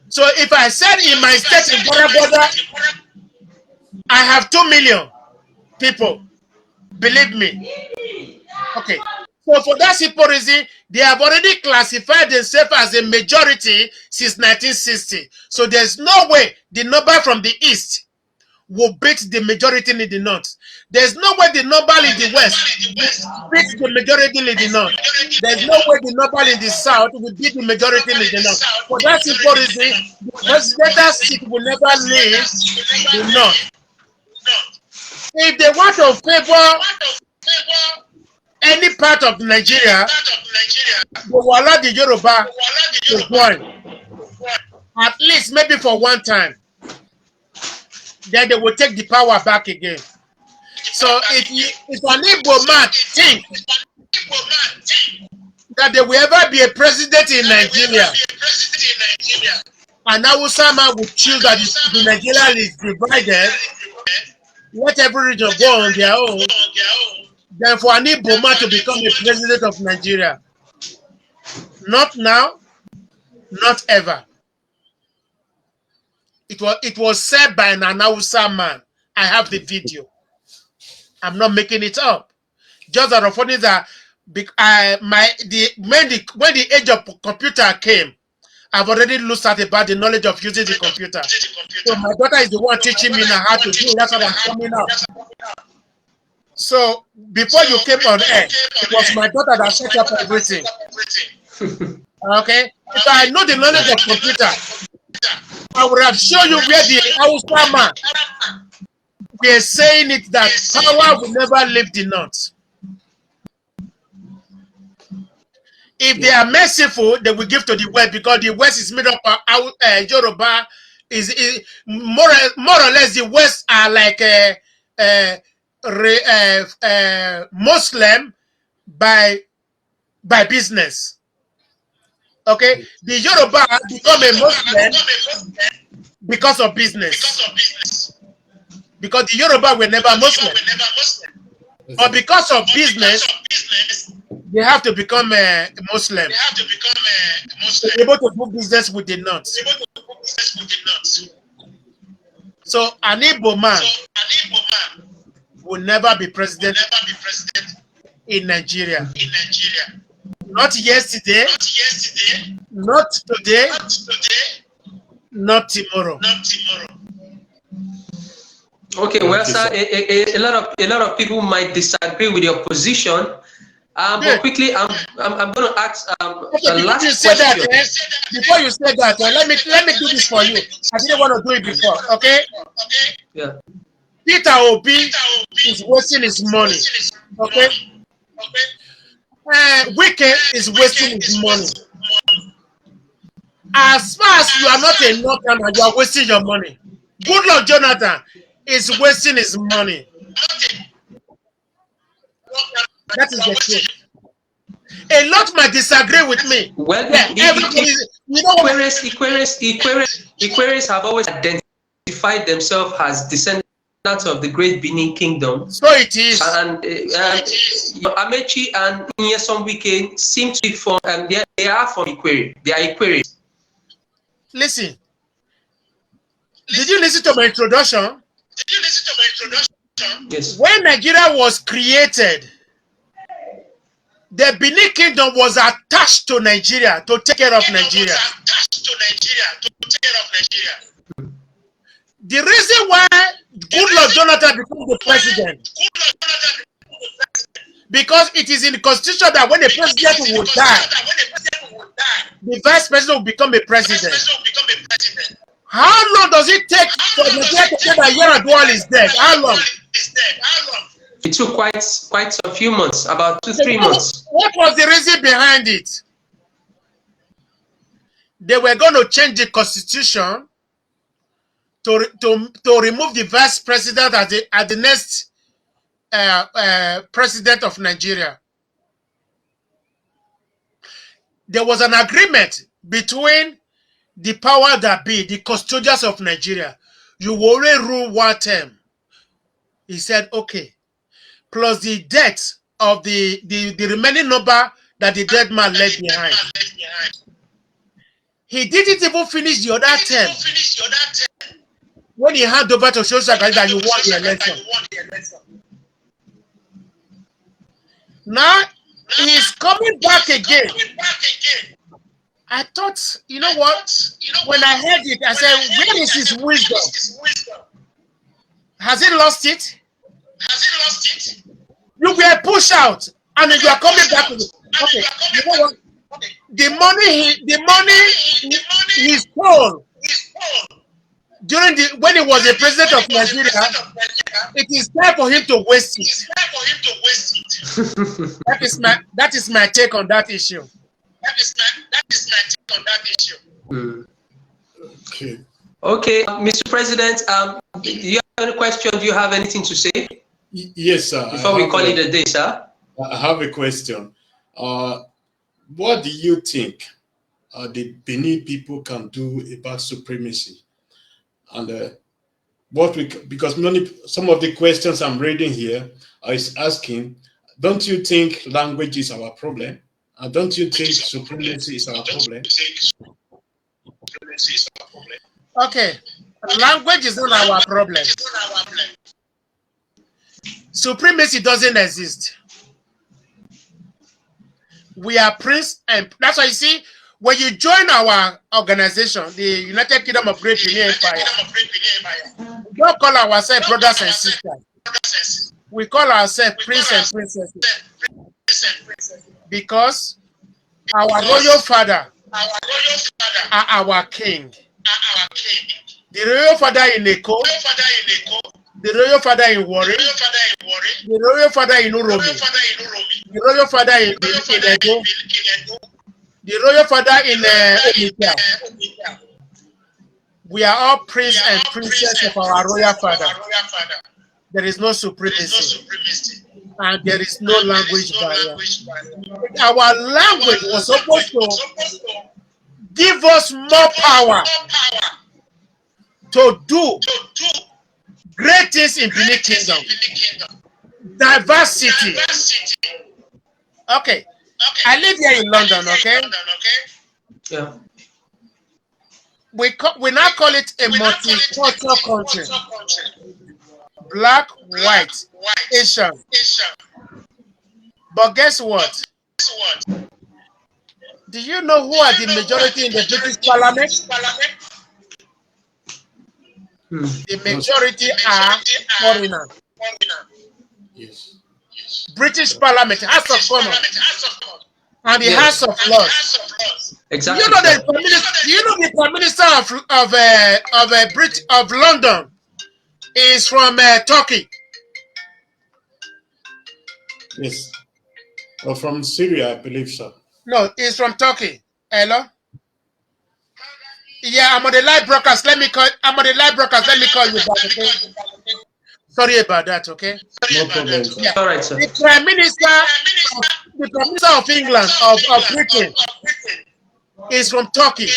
So if I said in my state in Guaraguada, I have 2 million people. Believe me. Okay. So for that simple reason, they have already classified themselves as a majority since 1960. So there's no way the number from the east will beat the majority in the north. There's no way the number in the west will beat the majority in the north. There's no way the number in the south will beat the majority in the north. For that simple reason, the presidential seat will never leave the north. If they want to favor any part of Nigeria, they will allow the Yoruba to join. At least maybe for one time. Then they will take the power back again. So if an Igbo man think that there will ever be a president in Nigeria, and Hausa man will choose that the Nigeria is divided, let every region go on their own, then for an Igbo man to become a president of Nigeria. Not now, not ever. It was said by an Hausa man. I have the video. I'm not making it up. Just that of funny that when the age of computer came, I've already lost out about the knowledge of using the computer. So my daughter is the one teaching me now how to do it. That's what I'm coming up. So before you came on air, it was my daughter that set up everything. Okay? So I know the knowledge of computer. I would have shown you where the Ausama, they're saying it that power will never leave the north. If they are merciful, they will give to the west because the west is made up of Yoruba. Is more or less the west are like Muslim by business. Okay, the Yoruba become a Muslim because of business. Because the Yoruba were never Muslim, but because of business, they have to become a Muslim. To be able to do business with the North. So an Igbo man will never be president in Nigeria. Not yesterday, not today, not tomorrow. Okay, well, sir, a lot of people might disagree with your position. But quickly, I'm going to ask the last question. Before you say that, let me do this for you. I didn't want to do it before. Okay? Yeah. Peter Obi is wasting his money. Okay? Wike is wasting his money. As far as you are not a Northerner, you are wasting your money. Goodluck Jonathan is wasting his money. That is the truth. A lot might disagree with me. Well, Ikweres have always identified themselves as descendants of the great Benin Kingdom. So it is. And Amechi and Nyesom Wike seem to be from, they are from Ikwere. They are Ikweres. Listen. Did you listen to my introduction? Yes. When Nigeria was created, the Benin Kingdom was attached to Nigeria to take care of Nigeria. The reason why Goodluck Jonathan became the president, because it is in the constitution that when the president will die, the vice president will become a president. How long does it take for Nigeria to say that Yar'Adua is dead? How long? It took quite a few months, about 2-3 months. What was the reason behind it? They were going to change the constitution to remove the vice president as the next president of Nigeria. There was an agreement between the power that be, the custodians of Nigeria. You will only rule one term. He said, okay. Plus the debt of the remaining number that the dead man left behind. He didn't even finish the other term. When he handed over to Shosaka that he won the election. Now he's coming back again. I thought, you know what? When I heard it, I said, where is his wisdom? Has he lost it? You were pushed out, and you are coming back to it. Okay, you know what? The money he stole during when he was the president of Nigeria, it is time for him to waste it. That is my take on that issue. Okay, Mr. President, do you have any question? Do you have anything to say? Yes, sir. Before we call it a day, sir. I have a question. What do you think the Benin people can do about supremacy? And because some of the questions I'm reading here is asking, don't you think language is our problem? And don't you think supremacy is our problem? Okay, language is not our problem. Supremacy doesn't exist. We are prince, and that's why you see, when you join our organization, the United Kingdom of Great Benin Empire, we don't call ourselves brothers and sisters. We call ourselves prince and princesses. Because our royal father are our king. the royal father in Eko, the royal father in Warri, the royal father in Uromi, the royal father in Edo, the royal father in Onitsha. We are all prince and princess of our royal father. There is no supremacy, and there is no language barrier. Our language was supposed to give us more power to do great things in Benin Kingdom. Diversity. Okay. I live here in London, okay? Yeah. We now call it a multicultural country. Black, white, Asian. But guess what? Do you know who are the majority in the British Parliament? The majority are foreigners. Yes. British Parliament, House of Commons, and the House of Lords. Exactly. You know the Prime Minister of London is from Turkey. Yes. Or from Syria, I believe so. No, he's from Turkey. Hello? Yeah, I'm on the live broadcast. Let me call you back, okay? Sorry about that, okay? No problem, sir. Yeah. All right, sir. The Prime Minister of England, of Britain, is from Turkey.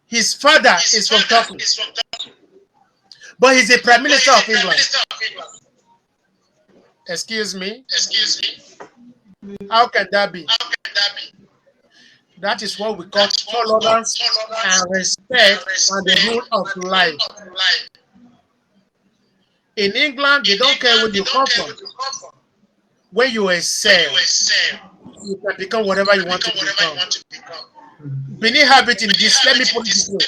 His father is from Turkey. But he's the Prime Minister of England. Excuse me? How can that be? That is what we call tolerance and respect and the rule of life. In England, they don't care where you come from. When you excel, you can become whatever you want to become. Benin habit in this, let me put it this way.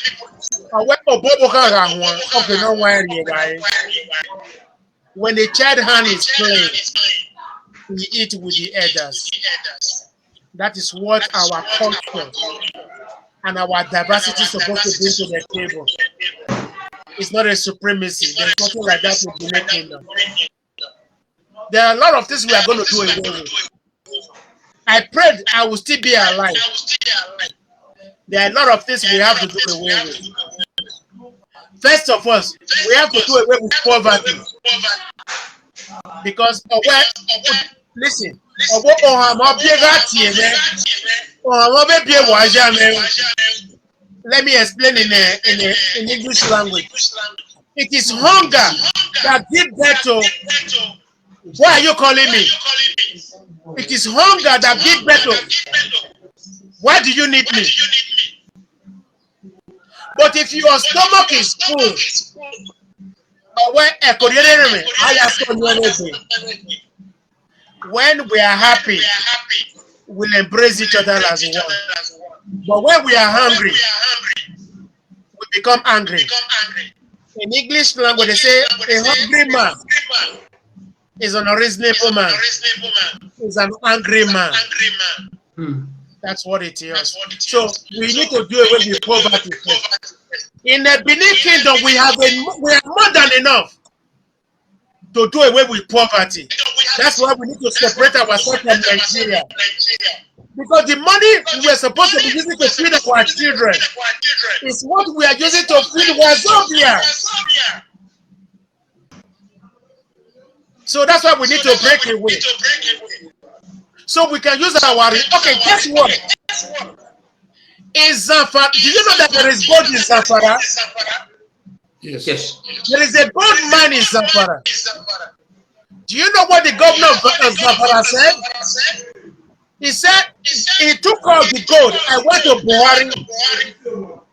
When the child hand is playing, we eat with the elders. That is what our culture and our diversity is supposed to bring to the table. It's not a supremacy. There's nothing like that in the Benin Kingdom. There are a lot of things we are going to do away with. I prayed I will still be alive. There are a lot of things we have to do away with. First of all, we have to do away with poverty. Because, listen, let me explain in English language. It is hunger that gives birth to. Why are you calling me? It is hunger that gives birth to. Why do you need me? But if your stomach is full, when we are happy, we'll embrace each other as one. But when we are hungry, we become angry. In English language, they say a hungry man is an unreasonable man. Is an angry man. That's what it is. So we need to do away with poverty. In the Benin Kingdom, we are more than enough to do away with poverty. That's why we need to separate ourselves from Nigeria. Because the money we are supposed to be using to feed our children is what we are using to feed Wazobia. So that's why we need to break away. So we can use our. Okay, guess what? In Zamfara, do you know that there is gold in Zamfara? Yes. There is a gold mine in Zamfara. Do you know what the governor of Zamfara said? He said he took out the gold. I went to Buhari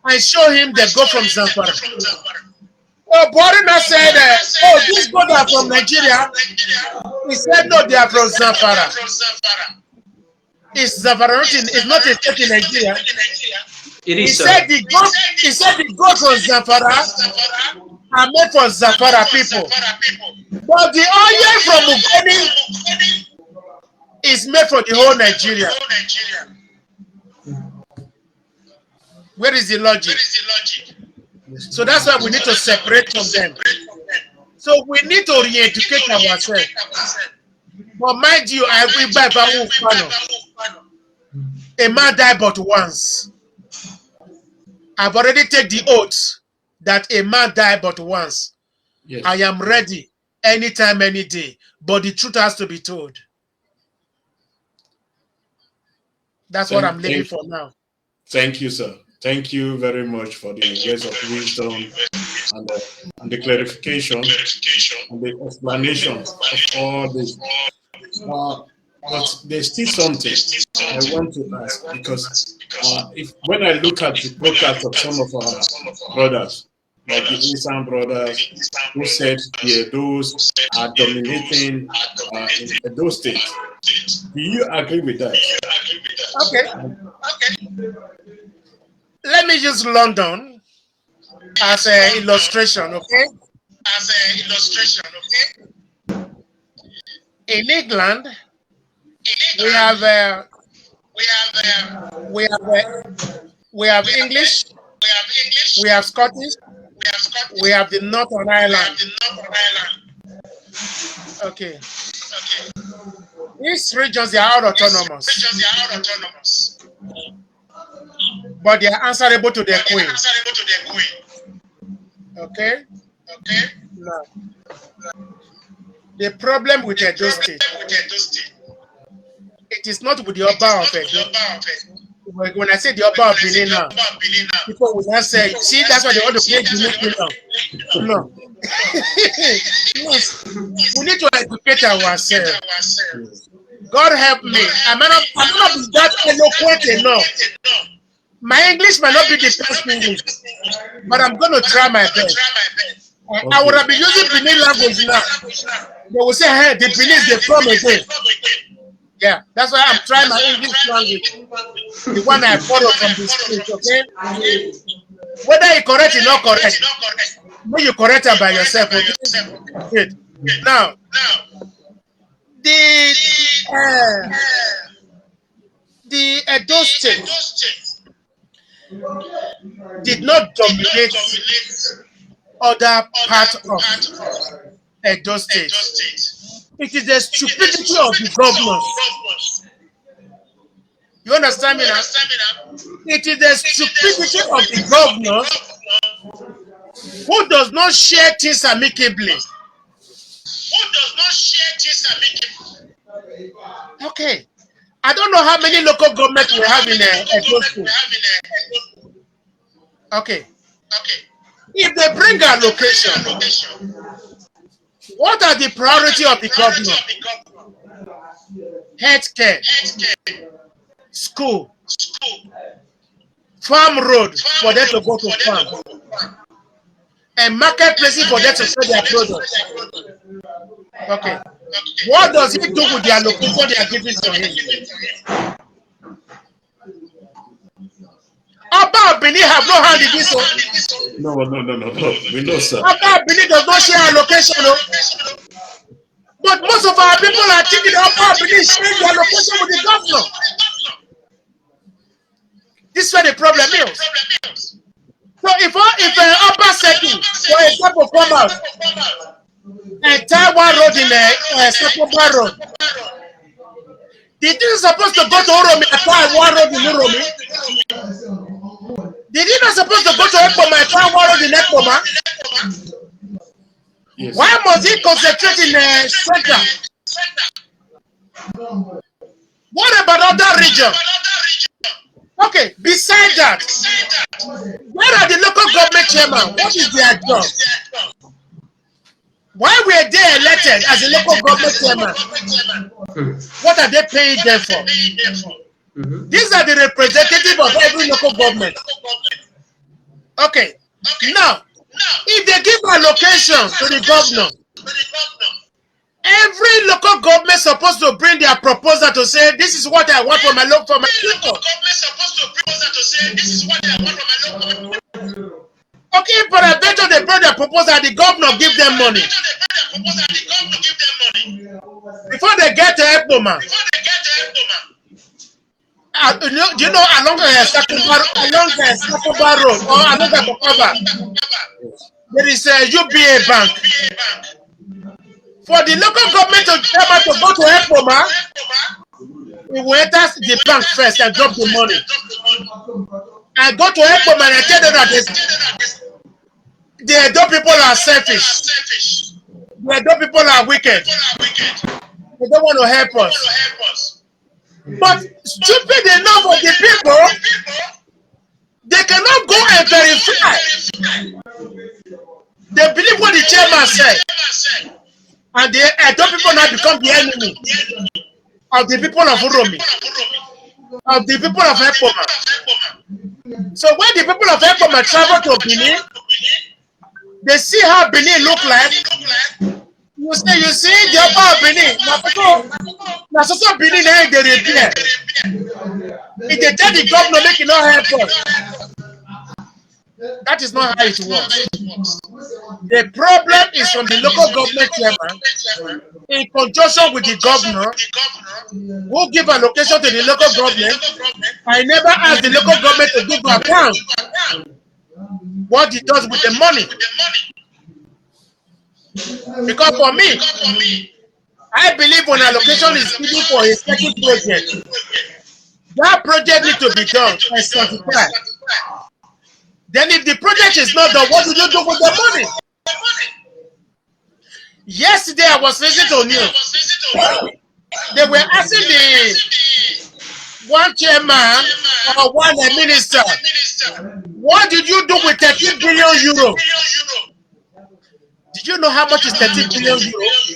and showed him the gold from Zamfara. Oh, Buhari now said, oh, these gold are from Nigeria. He said, no, they are from Zamfara. It's Zamfara. It's not a state in Nigeria. It is. He said the gold from Zamfara are made for Zamfara people. But the oil from Ugoni is made for the whole Nigeria. Where is the logic? So that's why we need to separate from them. So we need to re-educate ourselves. But mind you, I will buy a man died but once. I've already taken the oath that a man died but once. Yes. I am ready anytime, any day. But the truth has to be told. That's what I'm living for now. Thank you, sir. Thank you very much for the words of wisdom and the clarification and the explanation of all this. But there's still something I want to ask, because when I look at the broadcast of some of our brothers, like the Eastern brothers, who said those are dominating in those states, do you agree with that? Okay. Let me use London as an illustration, okay? In England, we have English, we have Scottish, we have the Northern Ireland. Okay. These regions, they are autonomous. But they are answerable to their queen. Okay? Now, the problem with Edo State, it is not with the Oba of Edo. When I say the Oba of Benin now, people will not say, see, that's why they want to play Benin now. No. Yes. We need to educate ourselves. God help me. I'm not be that eloquent enough. My English might not be the best English, but I'm going to try my best. I would have been using Benin language now. They will say, hey, the Benin, they come again. Yeah, that's why I'm trying my English language. The one I follow from the script, okay? Whether you correct or not correct, when you correct it by yourself, okay? Good. Now, the Edo State did not dominate other parts of Edo State. It is the stupidity of the governors. You understand me now? It is the stupidity of the governors who does not share things amicably. Okay. I don't know how many local governments we have in Edo State. Okay. If they bring a location, what are the priority of the government? Healthcare, school, farm road for them to go to farm, and marketplaces for them to sell their products. Okay. What does he do with the allocation they are giving to him? Abba Benin have no hand in this one. No. We know, sir. Abba Benin does not share allocation, no. But most of our people are thinking Abba Benin sharing the allocation with the governor. This is where the problem is. So if Abba Seki, for example, come out and tie one road in Sekoba Road, did you supposed to go to Uromi and tie one road in Uromi? Did you not supposed to go to Ekpoma and tie one road in Ekpoma? Yes. Why must he concentrate in Central? What about other regions? Okay, besides that, where are the local government chairman? What is their job? Why were they elected as a local government chairman? What are they paying them for? These are the representatives of every local government. Okay, now, if they give allocation to the governor, every local government is supposed to bring their proposal to say, this is what I want for my people. Okay, but I bet you they bring their proposal, the governor give them money. Before they get to Ekpoma, do you know along Sakuba Road or along Bokova, there is a UBA bank. For the local government to go to Epoma, we will enter the bank first and drop the money. I go to Epoma and I tell them that the Edo people are selfish. The Edo people are wicked. They don't want to help us. But stupid enough of the people, they cannot go and verify. They believe what the chairman said. And the Edo people now become the enemy of the people of Uromi, of the people of Epoma. So when the people of Epoma travel to Benin, they see how Benin look like. You see the upper of Benin. That's also Benin they repair. If they tell the governor make it not help us, that is not how it works. The problem is from the local government chairman in conjunction with the governor who give allocation to the local government. I never asked the local government to give an account what he does with the money. Because for me, I believe when allocation is given for a certain project, that project needs to be done and certified. Then if the project is not done, what do you do with the money? Yesterday I was listening to news. They were asking the one chairman or one minister, what did you do with 13 billion euro? Did you know how much is 13 billion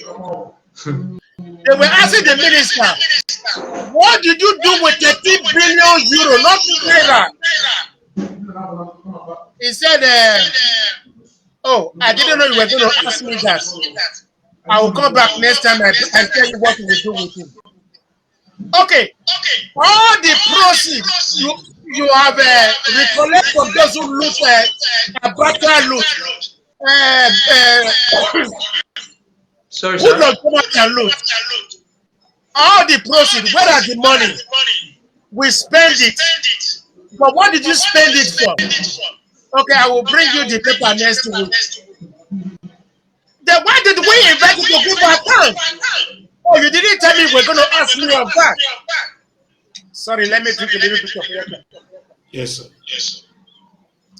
euro? They were asking the minister, what did you do with 13 billion euro? Not naira. He said, oh, I didn't know you were going to ask me that. I will come back next time and tell you what we will do with him. Okay. All the proceeds you have recollect from those who loot Abaka loot. Sorry, sir. Who don't come out and loot? All the proceeds, where are the money? We spend it. But what did you spend it for? Okay, I will bring you the paper next week. Then why did we invite you to give our time? Oh, you didn't tell me we're going to ask me of that. Sorry, let me drink a little bit of water. Yes, sir.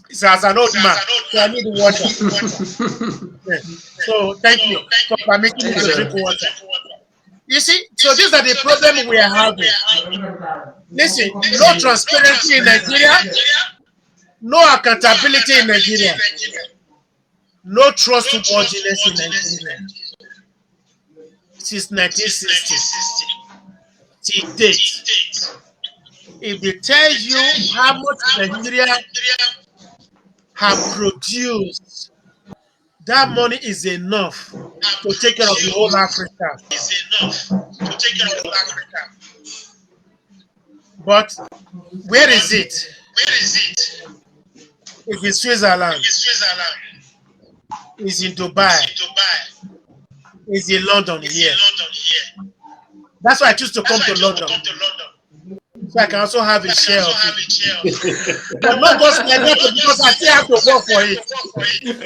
It's as an old man, so I need water. Yeah. So thank you for permitting me to drink water. You see, so these are the problems we are having. Listen, no transparency in Nigeria, no accountability in Nigeria, no trustworthiness in Nigeria. Since 1960, till date, if they tell you how much Nigeria have produced, that money is enough to take care of the whole Africa. But where is it? It's in Switzerland. It's in Dubai. It's in London here. That's why I choose to come to London. So I can also have a share of it. But not just like that, because I still have to work for it.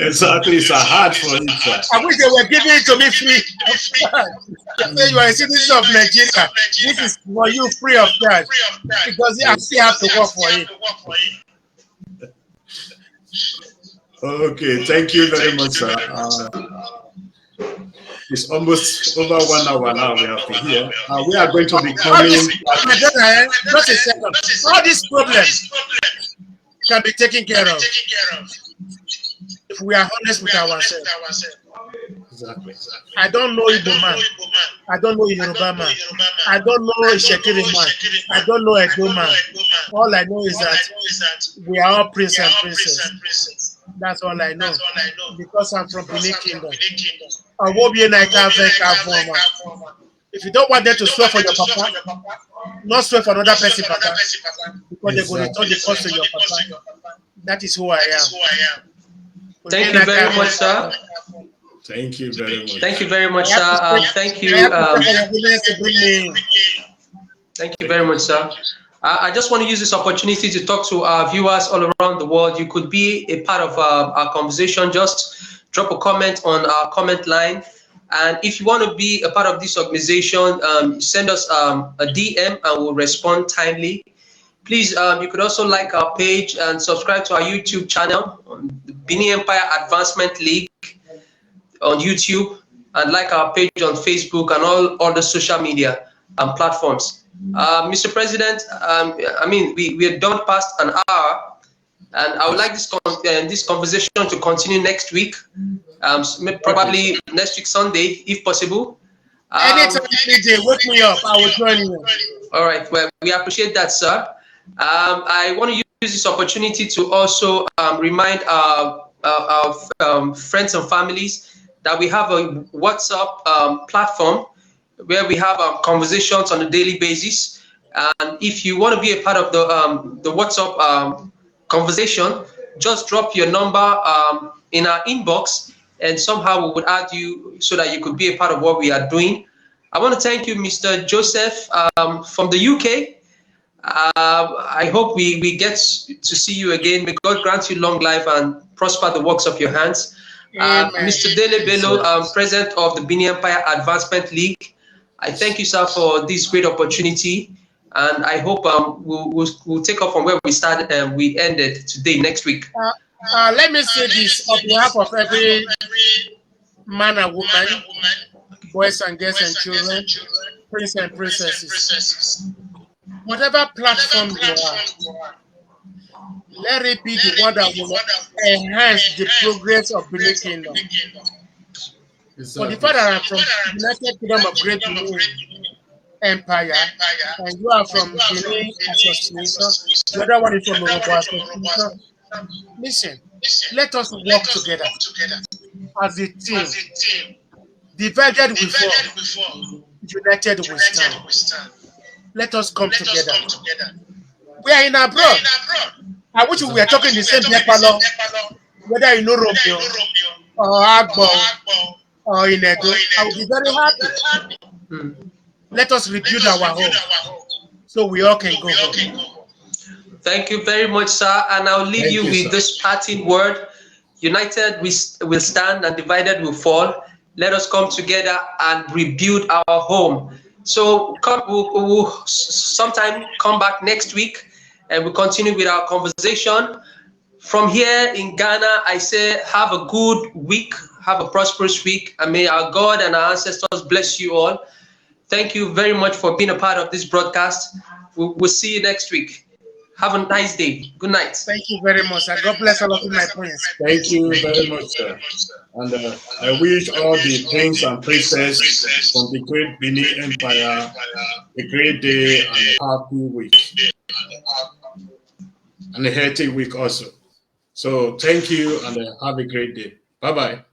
Exactly, it's a hard for it, sir. I wish they were giving it to me free. Say you are a citizen of Nigeria. This is for you free of charge. Because I still have to work for it. Okay, thank you very much, sir. It's almost over 1 hour now we have to hear. We are going to be coming. Just a second. All these problems can be taken care of if we are honest with ourselves. Exactly. I don't know Igbo man. I don't know Yoruba man. I don't know Ishekiri man. I don't know Edo man. All I know is that we are all prince and princess. That's all I know. Because I'm from Benin Kingdom. If you don't want them to swear for your papa, not swear for another person, papa, because they're going to return the cost to your papa. That is who I am. Thank you very much, sir. Thank you very much. Thank you very much, sir. Thank you. Thank you very much, sir. I just want to use this opportunity to talk to our viewers all around the world. You could be a part of our conversation. Just drop a comment on our comment line. And if you want to be a part of this organization, send us a DM and we'll respond timely. Please, you could also like our page and subscribe to our YouTube channel, on the Benin Empire Advancement League on YouTube, and like our page on Facebook and all other social media platforms. Mr. President, I mean, we are done past an hour, and I would like this conversation to continue next week, probably next week Sunday, if possible. Anytime, DJ, wake me up. I will join you. All right. Well, we appreciate that, sir. I want to use this opportunity to also remind our friends and families that we have a WhatsApp platform where we have conversations on a daily basis. And if you want to be a part of the WhatsApp conversation, just drop your number in our inbox, and somehow we would add you so that you could be a part of what we are doing. I want to thank you, Mr. Joseph, from the UK. I hope we get to see you again. May God grant you long life and prosper the works of your hands. Mr. Dele Bello, President of the Benin Empire Advancement League, I thank you, sir, for this great opportunity, and I hope we'll take off from where we started and we ended today, next week. Let me say this on behalf of every man and woman, boys and girls and children, prince and princesses. Whatever platform you are, let it be the one that will enhance the progress of Benin Kingdom. For the fact that I'm from United Kingdom of Great Benin Empire, and you are from Benin Association, the other one is from Morocco Association. Listen, let us work together as a team. Divided we fall, united we stand. Let us come together. We are in abroad. I wish we were talking the same Nepal, whether in Romeo or Agbo or in Edo. I will be very happy. Let us rebuild our home so we all can go home. Thank you very much, sir. And I'll leave you with this parting word. United we will stand, and divided will fall. Let us come together and rebuild our home. So we'll sometime come back next week, and we'll continue with our conversation. From here in Ghana, I say have a good week, have a prosperous week, and may our God and our ancestors bless you all. Thank you very much for being a part of this broadcast. We'll see you next week. Have a nice day. Good night. Thank you very much. And God bless all of you, my friends. Thank you very much, sir. And I wish all the prince and princesses from the great Benin Empire a great day and a happy week. And a healthy week also. So thank you and have a great day. Bye-bye.